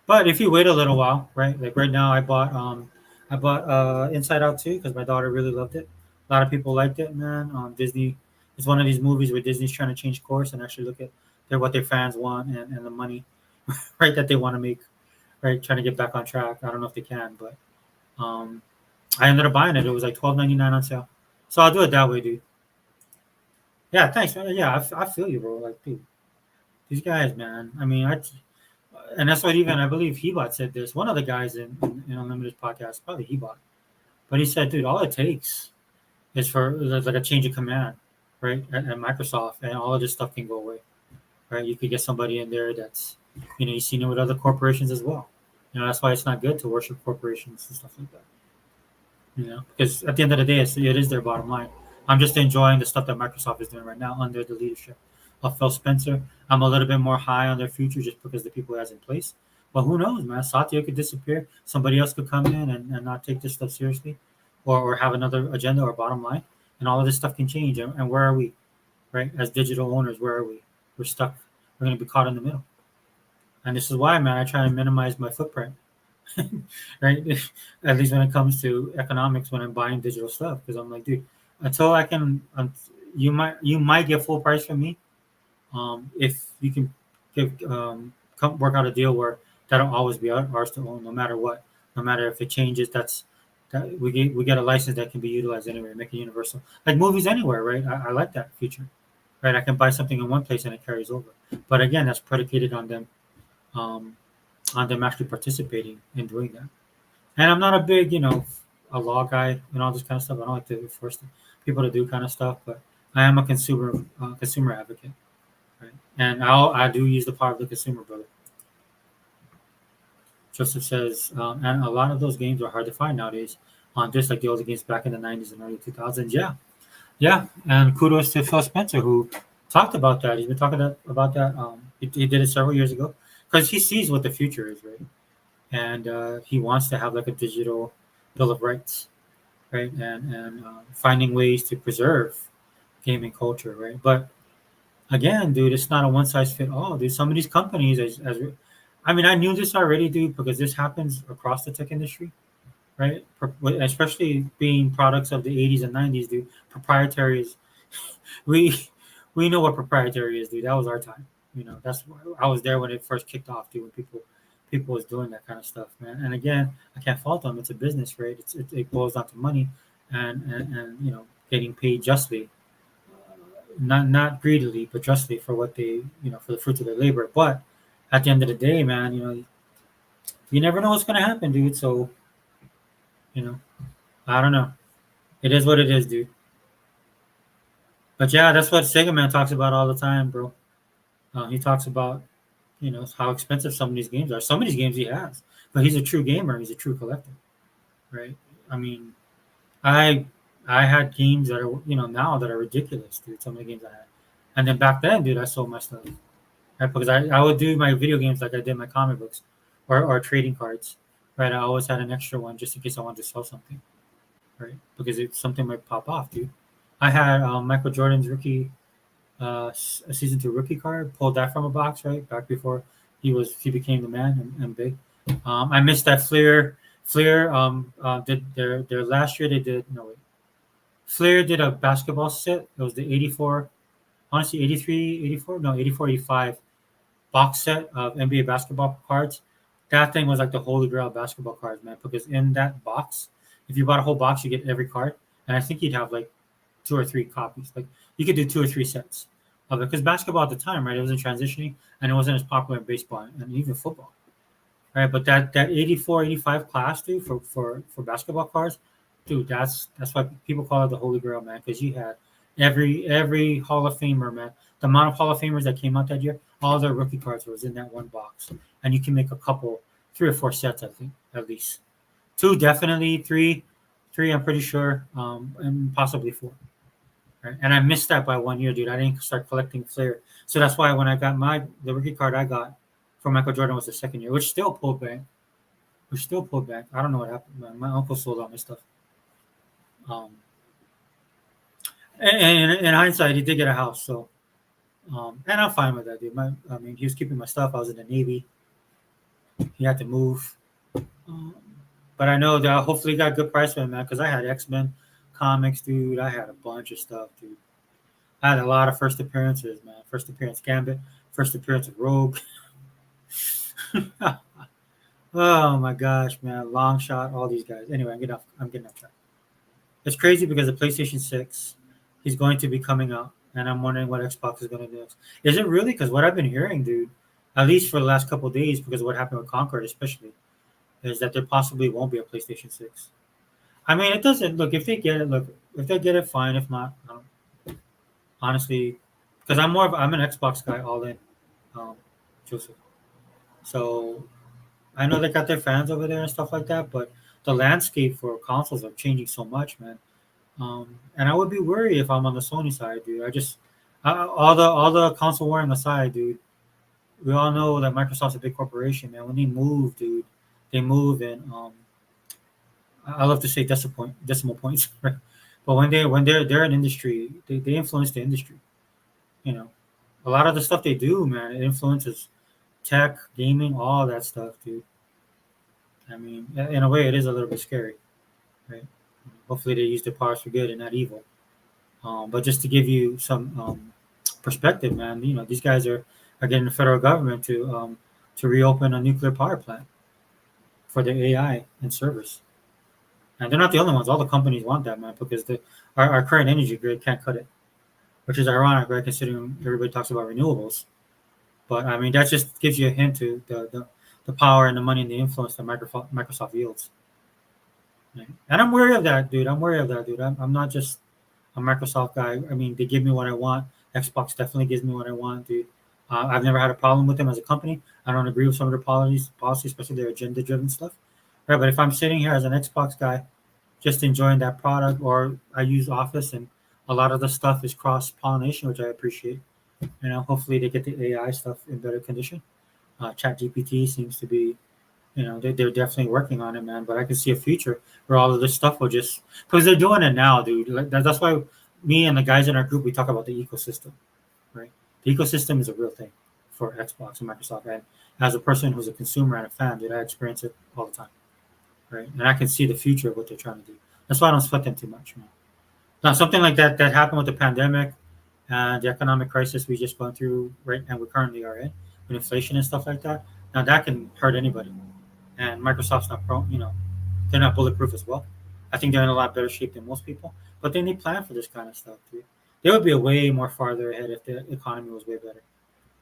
Speaker 1: But if you wait a little while, right? Like right now, I bought Inside Out 2 because my daughter really loved it. A lot of people liked it, man. Disney is one of these movies where Disney's trying to change course and actually look at what their fans want and the money, right, that they want to make, right? Trying to get back on track. I don't know if they can, but um, I ended up buying it. It was like $12.99 on sale, so I'll do it that way, dude. Yeah, thanks, man. Yeah, I feel you, bro. Like, dude, these guys, man. I mean, and that's what even I believe Hebot said this. One of the guys in Unlimited podcast, probably Hebot, but he said, dude, all it takes is for like a change of command, right, at Microsoft, and all of this stuff can go away, right? You could get somebody in there that's, you've seen it with other corporations as well. That's why it's not good to worship corporations and stuff like that. Because at the end of the day, it is their bottom line. I'm just enjoying the stuff that Microsoft is doing right now under the leadership of Phil Spencer. I'm a little bit more high on their future just because the people he has in place. But who knows, man? Satya could disappear. Somebody else could come in and not take this stuff seriously, or have another agenda or bottom line. And all of this stuff can change. And where are we, right? As digital owners, where are we? We're stuck. We're going to be caught in the middle. And this is why, man, I try to minimize my footprint. Right? At least when it comes to economics, when I'm buying digital stuff, because I'm like, dude, until I can, you might get full price from me, if you can work out a deal where that'll always be ours to own, no matter what, no matter if it changes. That we get a license that can be utilized anywhere, make it universal, like movies anywhere, right? I like that feature, right? I can buy something in one place and it carries over, but again, that's predicated um, on them actually participating in doing that. And I'm not a big, a law guy and all this kind of stuff. I don't like to force people to do kind of stuff, but I am a consumer advocate, right? And I do use the power of the consumer, brother. Joseph says, and a lot of those games are hard to find nowadays on just like the older games back in the 90s and early 2000s. Yeah, yeah. And kudos to Phil Spencer who talked about that. He's been talking about that. He did it several years ago because he sees what the future is, right? And he wants to have like a digital bill of rights, right? And finding ways to preserve gaming culture, right? But again, dude, it's not a one size fit all. Dude, some of these companies, I mean, I knew this already, dude, because this happens across the tech industry, right? Especially being products of the 80s and 90s, dude. Proprietary is we we know what proprietary is, dude. That was our time. That's I was there when it first kicked off, dude. When people was doing that kind of stuff, man. And again, I can't fault them. It's a business, right? It boils down to money, and getting paid justly, not greedily, but justly for what they for the fruits of their labor. But at the end of the day, man, you never know what's gonna happen, dude. So you know, I don't know. It is what it is, dude. But yeah, that's what Sega Man talks about all the time, bro. He talks about how expensive some of these games are. Some of these games he has, but he's a true gamer. He's a true collector, right? I mean, I I had games that are now that are ridiculous, dude. Some of the games I had, and then back then, dude, I sold my stuff, right? Because I would do my video games like I did my comic books or trading cards, right? I always had an extra one just in case I wanted to sell something, right? Because something might pop off, dude. I had Michael Jordan's rookie a season two rookie card. Pulled that from a box, right back before he became the man and big. I missed that Flair. Flair did their last year. They did no wait. Flair did a basketball set. It was the 84, honestly 83, 84, no 84, 85 box set of NBA basketball cards. That thing was like the holy grail of basketball cards, man. Because in that box, if you bought a whole box, you get every card, and I think you'd have like two or three copies. Like you could do two or three sets of it because basketball at the time, right? It wasn't transitioning and it wasn't as popular in baseball and even football, right? But that 84, 85 class, dude, for basketball cards, dude, that's why people call it the Holy Grail, man. Because you had every Hall of Famer, man. The amount of Hall of Famers that came out that year, all their rookie cards was in that one box, and you can make a couple, three or four sets, I think, at least. Two definitely, three I'm pretty sure, and possibly four. Right? And I missed that by 1 year, dude. I didn't start collecting Flair, so that's why when I got the rookie card I got for Michael Jordan was the second year, which still pulled back. Which still pulled back. I don't know what happened, man. My uncle sold all my stuff. Um, And in hindsight, he did get a house, so and I'm fine with that, dude. I mean, he was keeping my stuff. I was in the Navy. He had to move, um, but I know that hopefully he got a good price for him, man. Because I had X-Men comics, dude. I had a bunch of stuff, dude. I had a lot of first appearances, man. First appearance Gambit, first appearance of Rogue. Oh my gosh, man! Long shot, all these guys. Anyway, I'm getting off track. It's crazy because the PlayStation 6 is going to be coming out, and I'm wondering what Xbox is going to do next. Is it really? Because what I've been hearing, dude, at least for the last couple of days, because of what happened with Concord, especially, is that there possibly won't be a PlayStation 6. I mean, it doesn't look if they get it. Look, if they get it, fine. If not, honestly, because I'm an Xbox guy all in, um, Joseph. So I know they got their fans over there and stuff like that, but the landscape for consoles are changing so much, man. And I would be worried if I'm on the Sony side, dude. All the console warring aside, dude. We all know that Microsoft's a big corporation, man. When they move, dude, they move in. I love to say decimal points, right? But when they're an industry, they influence the industry. You know, a lot of the stuff they do, man, it influences tech, gaming, all that stuff, dude. I mean, in a way, it is a little bit scary, right? Hopefully, they use their powers for good and not evil. But just to give you some perspective, man, these guys are getting the federal government to reopen a nuclear power plant for their AI and servers. And they're not the only ones. All the companies want that, man, because our current energy grid can't cut it, which is ironic, right? Considering everybody talks about renewables. But I mean, that just gives you a hint to the power and the money and the influence that Microsoft wields. Right? And I'm wary of that, dude. I'm wary of that, dude. I'm not just a Microsoft guy. I mean, they give me what I want. Xbox definitely gives me what I want, dude. I've never had a problem with them as a company. I don't agree with some of their policies, especially their agenda-driven stuff. Right, but if I'm sitting here as an Xbox guy, just enjoying that product, or I use Office and a lot of the stuff is cross-pollination, which I appreciate. Hopefully they get the AI stuff in better condition. Chat GPT seems to be, they're definitely working on it, man. But I can see a future where all of this stuff will just, because they're doing it now, dude. Like that's why me and the guys in our group we talk about the ecosystem, right? The ecosystem is a real thing for Xbox and Microsoft. And as a person who's a consumer and a fan, dude, I experience it all the time, right? And I can see the future of what they're trying to do. That's why I don't sweat them too much, man. Now, something like that happened with the pandemic and the economic crisis we just gone through, right? And we currently are in with inflation and stuff like that. Now that can hurt anybody, and Microsoft's not they're not bulletproof as well. I think they're in a lot better shape than most people, but they need plan for this kind of stuff, dude. They would be a way more farther ahead if the economy was way better.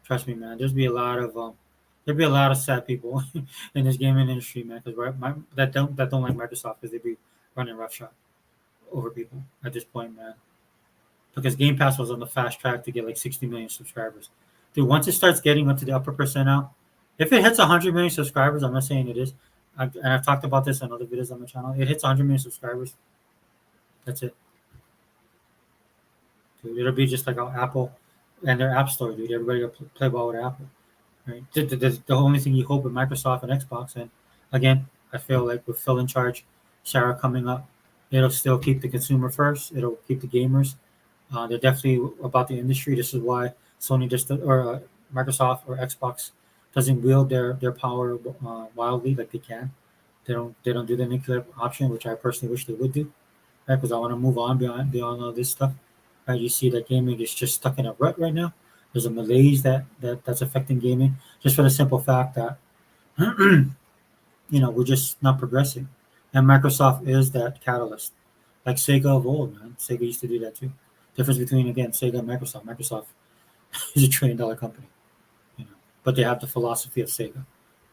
Speaker 1: Trust me, man. There'd be a lot of sad people in this gaming industry, man, because that don't like Microsoft because they be running roughshod over people at this point, man. Because Game Pass was on the fast track to get like 60 million subscribers. Dude, once it starts getting up to the upper percentile, if it hits 100 million subscribers, I'm not saying it is, and I've talked about this in other videos on my channel. It hits 100 million subscribers, that's it. Dude, it'll be just like how Apple and their App Store, dude. Everybody will play ball with Apple, right? The only thing you hope with Microsoft and Xbox, and again, I feel like with Phil in charge, Sarah coming up, it'll still keep the consumer first. It'll keep the gamers. They're definitely about the industry. This is why Sony just or Microsoft or Xbox doesn't wield their power wildly like they can. They don't do the nuclear option, which I personally wish they would do, right? Because I want to move on beyond all this stuff. Right? You see that gaming is just stuck in a rut right now. There's a malaise that's affecting gaming, just for the simple fact that we're just not progressing, and Microsoft is that catalyst, like Sega of old, man. Sega used to do that too. Difference between again Sega and Microsoft. Microsoft is $1 trillion company, you know, but they have the philosophy of Sega: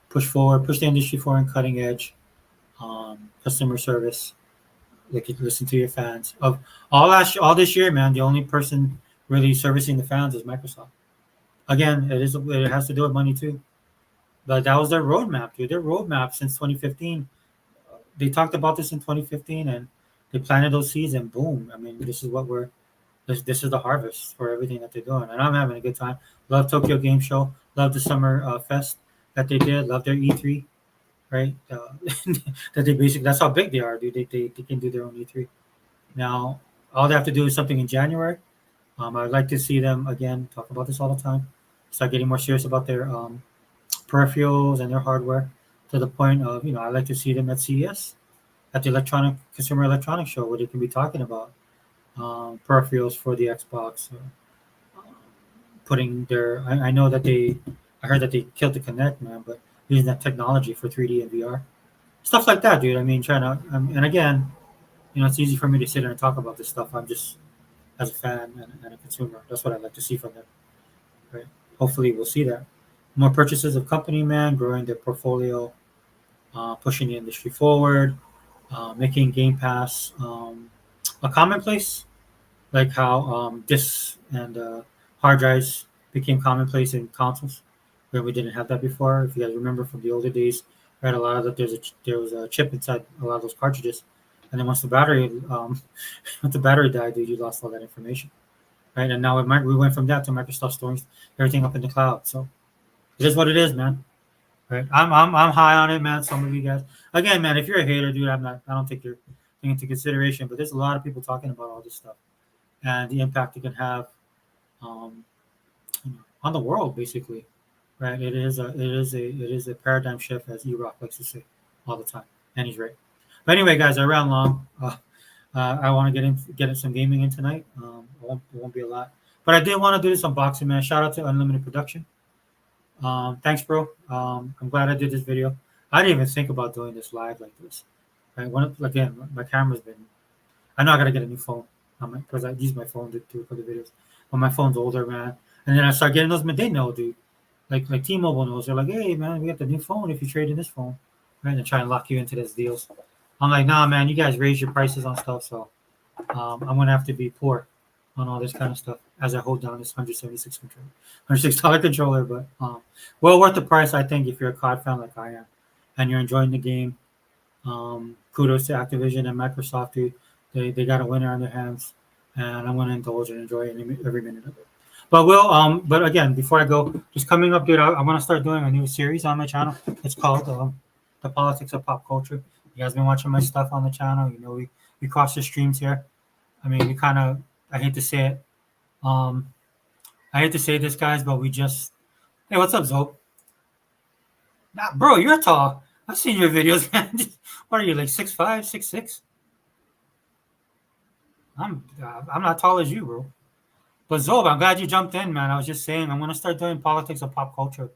Speaker 1: push forward, push the industry forward, cutting edge, customer service. Like you listen to your fans. Of all this year, man, the only person really servicing the fans is Microsoft. Again, it has to do with money too. But that was their roadmap, dude. Their roadmap since 2015. They talked about this in 2015, and they planted those seeds, and boom. I mean, this is the harvest for everything that they're doing, and I'm having a good time. Love Tokyo Game Show. Love the summer fest that they did. Love their E3, right? That they basically that's how big they are, dude. They can do their own E3 now. all they have to do is something in January. I'd like to see them again talk about this all the time. Start getting more serious about their peripherals and their hardware to the point of I'd like to see them at CES, at the Electronic Consumer Electronics Show, where they can be talking about peripherals for the Xbox. Putting their, I know that I heard that they killed the Connect, man, but using that technology for 3D and VR, stuff like that, dude. I mean, trying to, and again, it's easy for me to sit here and talk about this stuff. I'm just as a fan and a consumer. That's what I'd like to see from them. Right? Hopefully, we'll see that. More purchases of company, man, growing their portfolio, pushing the industry forward, making Game Pass a commonplace, like how discs and hard drives became commonplace in consoles, where we didn't have that before. If you guys remember from the older days, right, a lot of that there was a chip inside a lot of those cartridges, and then once the battery once the battery died, dude, you lost all that information, right? And now we went from that to Microsoft storing everything up in the cloud. So it is what it is, man. Right? I'm high on it, man. Some of you guys, again, man. If you're a hater, dude, I'm not. I don't take your thing into consideration. But there's a lot of people talking about all this stuff and the impact it can have um, on the world, basically. Right? It is a paradigm shift, as E-Rock likes to say all the time, and he's right. But anyway, guys, I ran long. I want to get in some gaming in tonight. It won't be a lot, but I did want to do this unboxing, man. Shout out to Unlimited Production. Thanks, bro. I'm glad I did this video. I didn't even think about doing this live like this. Right? Again, my camera's been. I know I gotta get a new phone because I use my phone to record the videos. But my phone's older, man. And then I start getting those. They know, dude. Like T-Mobile knows. They're like, hey, man, we got the new phone if you trade in this phone. Right? And try and lock you into these deals. I'm like, nah, man. You guys raise your prices on stuff, so I'm gonna have to be poor on all this kind of stuff as I hold down this 176 controller, $106 controller. But well worth the price, I think, if you're a COD fan like I am, and you're enjoying the game. Kudos to Activision and Microsoft, dude. They got a winner on their hands, and I'm gonna indulge and enjoy every minute of it. But again, before I go, just coming up, dude, I'm gonna start doing a new series on my channel. It's called The Politics of Pop Culture. You guys been watching my stuff on the channel. We cross the streams here. I mean, we kind of, I hate to say it. Um, I hate to say this, guys, but we just, hey, what's up, Zope? Nah, bro, you're tall. I've seen your videos, man. What are you, like 6'5", 6'6"? I'm not tall as you, bro. But Zobe, I'm glad you jumped in, man. I was just saying, I'm gonna start doing politics of pop culture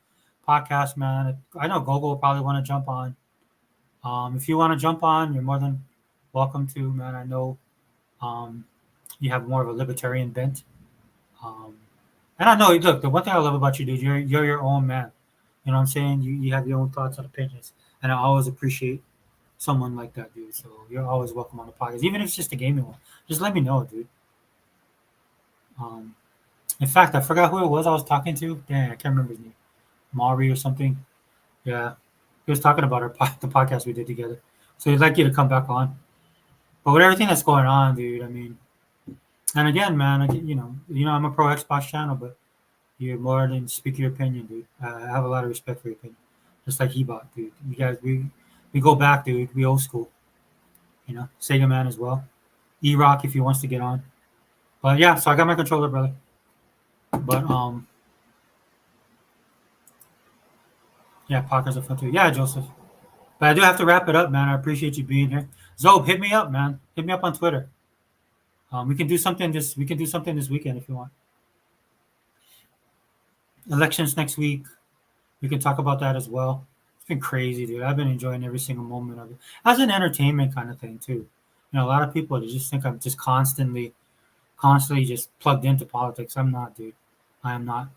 Speaker 1: podcast, man. I know Gogo will probably want to jump on. If you want to jump on, you're more than welcome to, man. I know you have more of a libertarian bent. Um, and I know, look, the one thing I love about you, dude, you're your own man. You know what I'm saying? You have your own thoughts and opinions, and I always appreciate someone like that, dude. So you're always welcome on the podcast, even if it's just a gaming one. Just let me know, dude. Um, in fact, I forgot who it was I was talking to. Dang, I can't remember his name. Maury or something. Yeah, he was talking about the podcast we did together. So he'd like you to come back on. But with everything that's going on, dude, I mean, and again, man, I'm a pro Xbox channel, but you're more than speak your opinion, dude. I have a lot of respect for your opinion. Just like he bought, dude. You guys, we go back, dude. We old school. Sega man as well. E-Rock if he wants to get on. But yeah, so I got my controller, brother. But yeah, podcasts are fun too. Yeah, Joseph. But I do have to wrap it up, man. I appreciate you being here. Zob, hit me up, man. Hit me up on Twitter. We can do something this weekend if you want. Elections next week. We can talk about that as well. It's been crazy, dude. I've been enjoying every single moment of it as an entertainment kind of thing too. A lot of people they just think I'm just constantly just plugged into politics. I'm not, dude. I am not.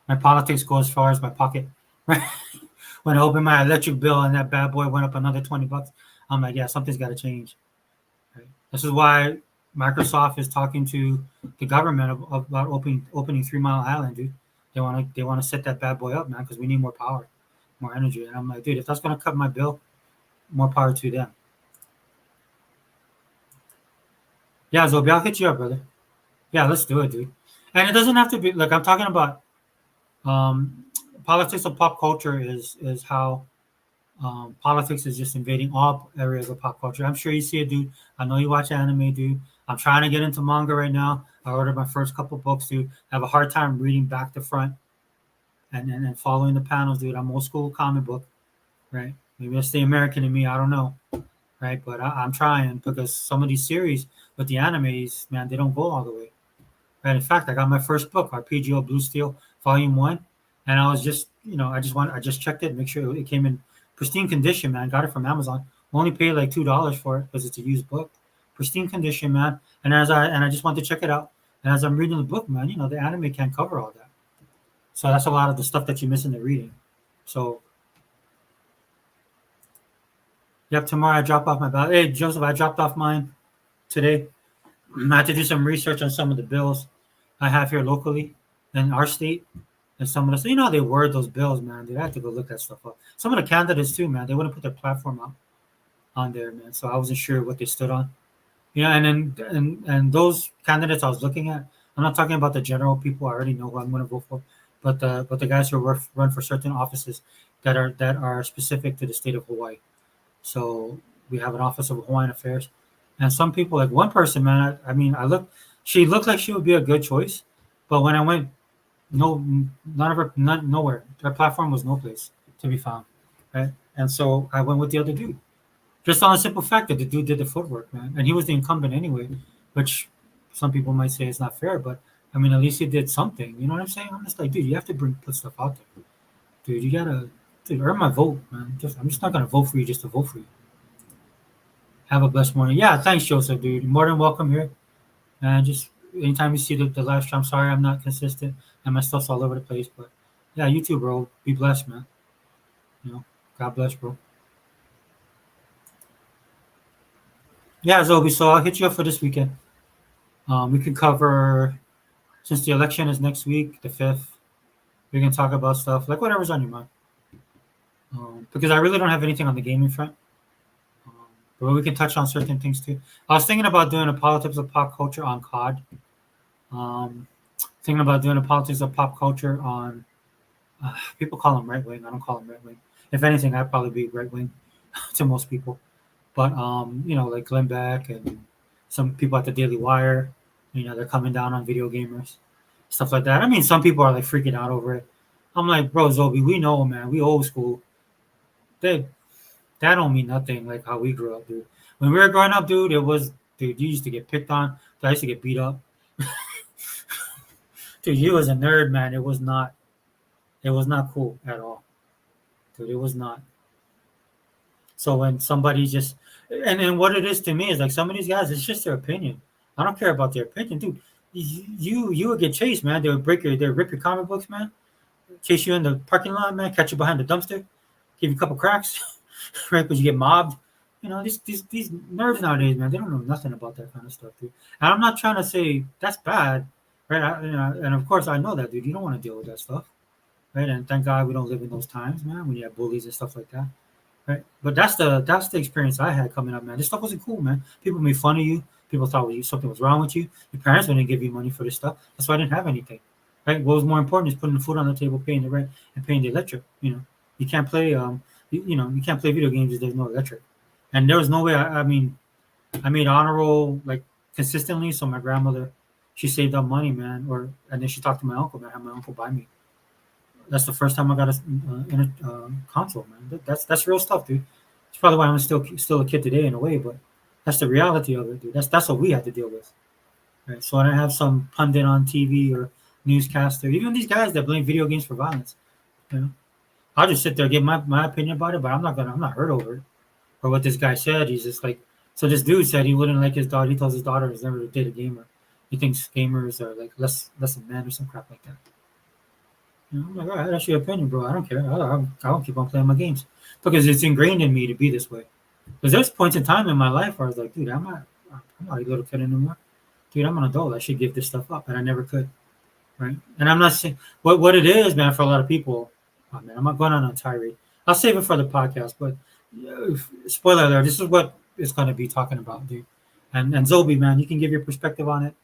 Speaker 1: My politics go as far as my pocket. Right? When I opened my electric bill and that bad boy went up another $20, I'm like, yeah, something's got to change. Right? This is why Microsoft is talking to the government about opening 3 Mile Island, dude. They want to set that bad boy up, man, because we need more power, more energy. And I'm like, dude, if that's gonna cut my bill, more power to them. Yeah, Zobi, I'll hit you up, brother. Yeah, let's do it, dude. And it doesn't have to be like I'm talking about. Um, Politics of pop culture is how politics is just invading all areas of pop culture. I'm sure you see it, dude. I know you watch anime, dude. I'm trying to get into manga right now. I ordered my first couple books, dude. I have a hard time reading back to front and following the panels, dude. I'm old school comic book, right? Maybe that's the American in me. I don't know, right? But I'm trying because some of these series with the animes, man, they don't go all the way. Right? In fact, I got my first book, Arpeggio Blue Steel, Volume One, and I was just, I just checked it, make sure it came in pristine condition, man. Got it from Amazon. Only paid like $2 for it because it's a used book, pristine condition, man. And I just wanted to check it out. And as I'm reading the book, man, the anime can't cover all that. So that's a lot of the stuff that you miss in the reading. So, yep, tomorrow I drop off my ballot. Hey, Joseph, I dropped off mine today. I had to do some research on some of the bills I have here locally in our state. And some of the, how they word those bills, man. Dude, I have to go look that stuff up. Some of the candidates too, man. They wouldn't put their platform out on there, man. So I wasn't sure what they stood on. And those candidates I was looking at, I'm not talking about the general people. I already know who I'm going to vote for, but the guys who run for certain offices that are specific to the state of Hawaii. So we have an office of Hawaiian Affairs, and some people, like one person, man. I mean, she looked like she would be a good choice, but when I went, no, none of her, nowhere. Her platform was no place to be found, right? And so I went with the other dude, just on the simple fact that the dude did the footwork, man, and he was the incumbent anyway, which some people might say is not fair, but I mean, at least he did something. You know what I'm saying? I'm just like, dude, you have to put stuff out there, dude. You gotta, dude, earn my vote, man. I'm just not gonna vote for you just to vote for you. Have a blessed morning. Yeah, thanks, Joseph, dude. You're more than welcome here. And just anytime you see the live stream, I'm sorry I'm not consistent and my stuff's all over the place, but yeah, you too, bro. Be blessed, man. God bless, bro. Yeah, Zobi. So I'll hit you up for this weekend. We can cover since the election is next week, the 5th. We can talk about stuff like whatever's on your mind. Because I really don't have anything on the gaming front. Um, but we can touch on certain things too. I was thinking about doing a politics of pop culture on COD. Thinking about doing a politics of pop culture on people call them right wing. I don't call them right wing. If anything, I'd probably be right wing to most people. But like Glenn Beck and some people at the Daily Wire, they're coming down on video gamers, stuff like that. I mean, some people are like freaking out over it. I'm like, bro, Zobi, we know, man. We old school. That that don't mean nothing like how we grew up, dude. When we were growing up, dude, it was, dude, you used to get picked on. I used to get beat up. Dude, you was a nerd, man. It was not. It was not cool at all, dude. It was not. So when somebody just and what it is to me is like some of these guys, it's just their opinion. I don't care about their opinion, dude. You would get chased, man. They would rip your comic books, man. Chase you in the parking lot, man. Catch you behind the dumpster, give you a couple cracks, right? Because you get mobbed. These nerds nowadays, man. They don't know nothing about that kind of stuff, dude. And I'm not trying to say that's bad, right? And of course I know that, dude. You don't want to deal with that stuff, right? And thank God we don't live in those times, man. When you have bullies and stuff like that. Right. But that's the experience I had coming up, man. This stuff wasn't cool, man. People made fun of you. People thought something was wrong with you. Your parents wouldn't give you money for this stuff. That's why I didn't have anything. Right. What was more important is putting the food on the table, paying the rent, and paying the electric. You can't play you can't play video games if there's no electric. And there was no way. I mean, I made honor roll like consistently. So my grandmother, she saved up money, man. And then she talked to my uncle, man. Had my uncle buy me. That's the first time I got a console, man. That's real stuff, dude. It's probably why I'm still a kid today in a way, but that's the reality of it, dude. That's what we had to deal with, right? So I don't have some pundit on TV or newscaster, even these guys that blame video games for violence. You know, I'll just sit there and give my opinion about it, but I'm not hurt over it or what this guy said. He's just like, so this dude said he wouldn't like his daughter. He tells his daughter he's never date a gamer. He thinks gamers are like less than men or some crap like that. I'm like, all right, that's your opinion, bro. I don't care. I don't keep on playing my games because it's ingrained in me to be this way. Because there's points in time in my life where I was like, dude, I'm not a little kid anymore. Dude, I'm an adult. I should give this stuff up, and I never could, right? And I'm not saying what it is, man. For a lot of people, oh, man, I'm not going on a tirade. I'll save it for the podcast. But spoiler alert, this is what it's going to be talking about, dude. And Zobi, man, you can give your perspective on it.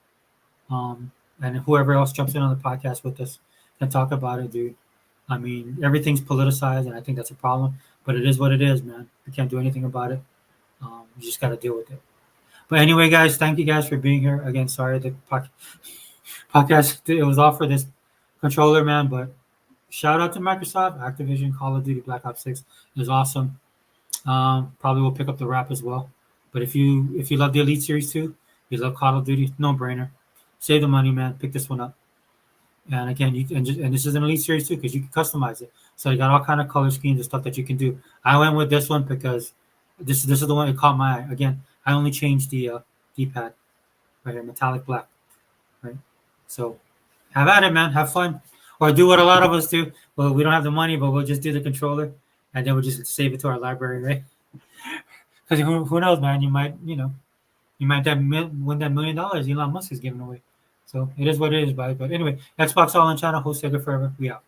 Speaker 1: And whoever else jumps in on the podcast with us can talk about it, dude. I mean, everything's politicized, and I think that's a problem. But it is what it is, man. You can't do anything about it. You just got to deal with it. But anyway, guys, thank you guys for being here again. Sorry the podcast it was all for this controller, man. But shout out to Microsoft, Activision, Call of Duty, Black Ops 6 is awesome. Probably will pick up the wrap as well. But if you love the Elite Series too, you love Call of Duty, no brainer. Save the money, man. Pick this one up. And again, and this is an Elite Series too because you can customize it. So you got all kind of color schemes and stuff that you can do. I went with this one because this is the one that caught my eye. Again, I only changed the D-pad right here, metallic black. Right. So have at it, man. Have fun, or do what a lot of us do. Well, we don't have the money, but we'll just do the controller, and then we'll just save it to our library, right? Because who knows, man? You might win that $1 million Elon Musk is giving away. So it is what it is, but anyway, Xbox All in China, host Sega forever. We out.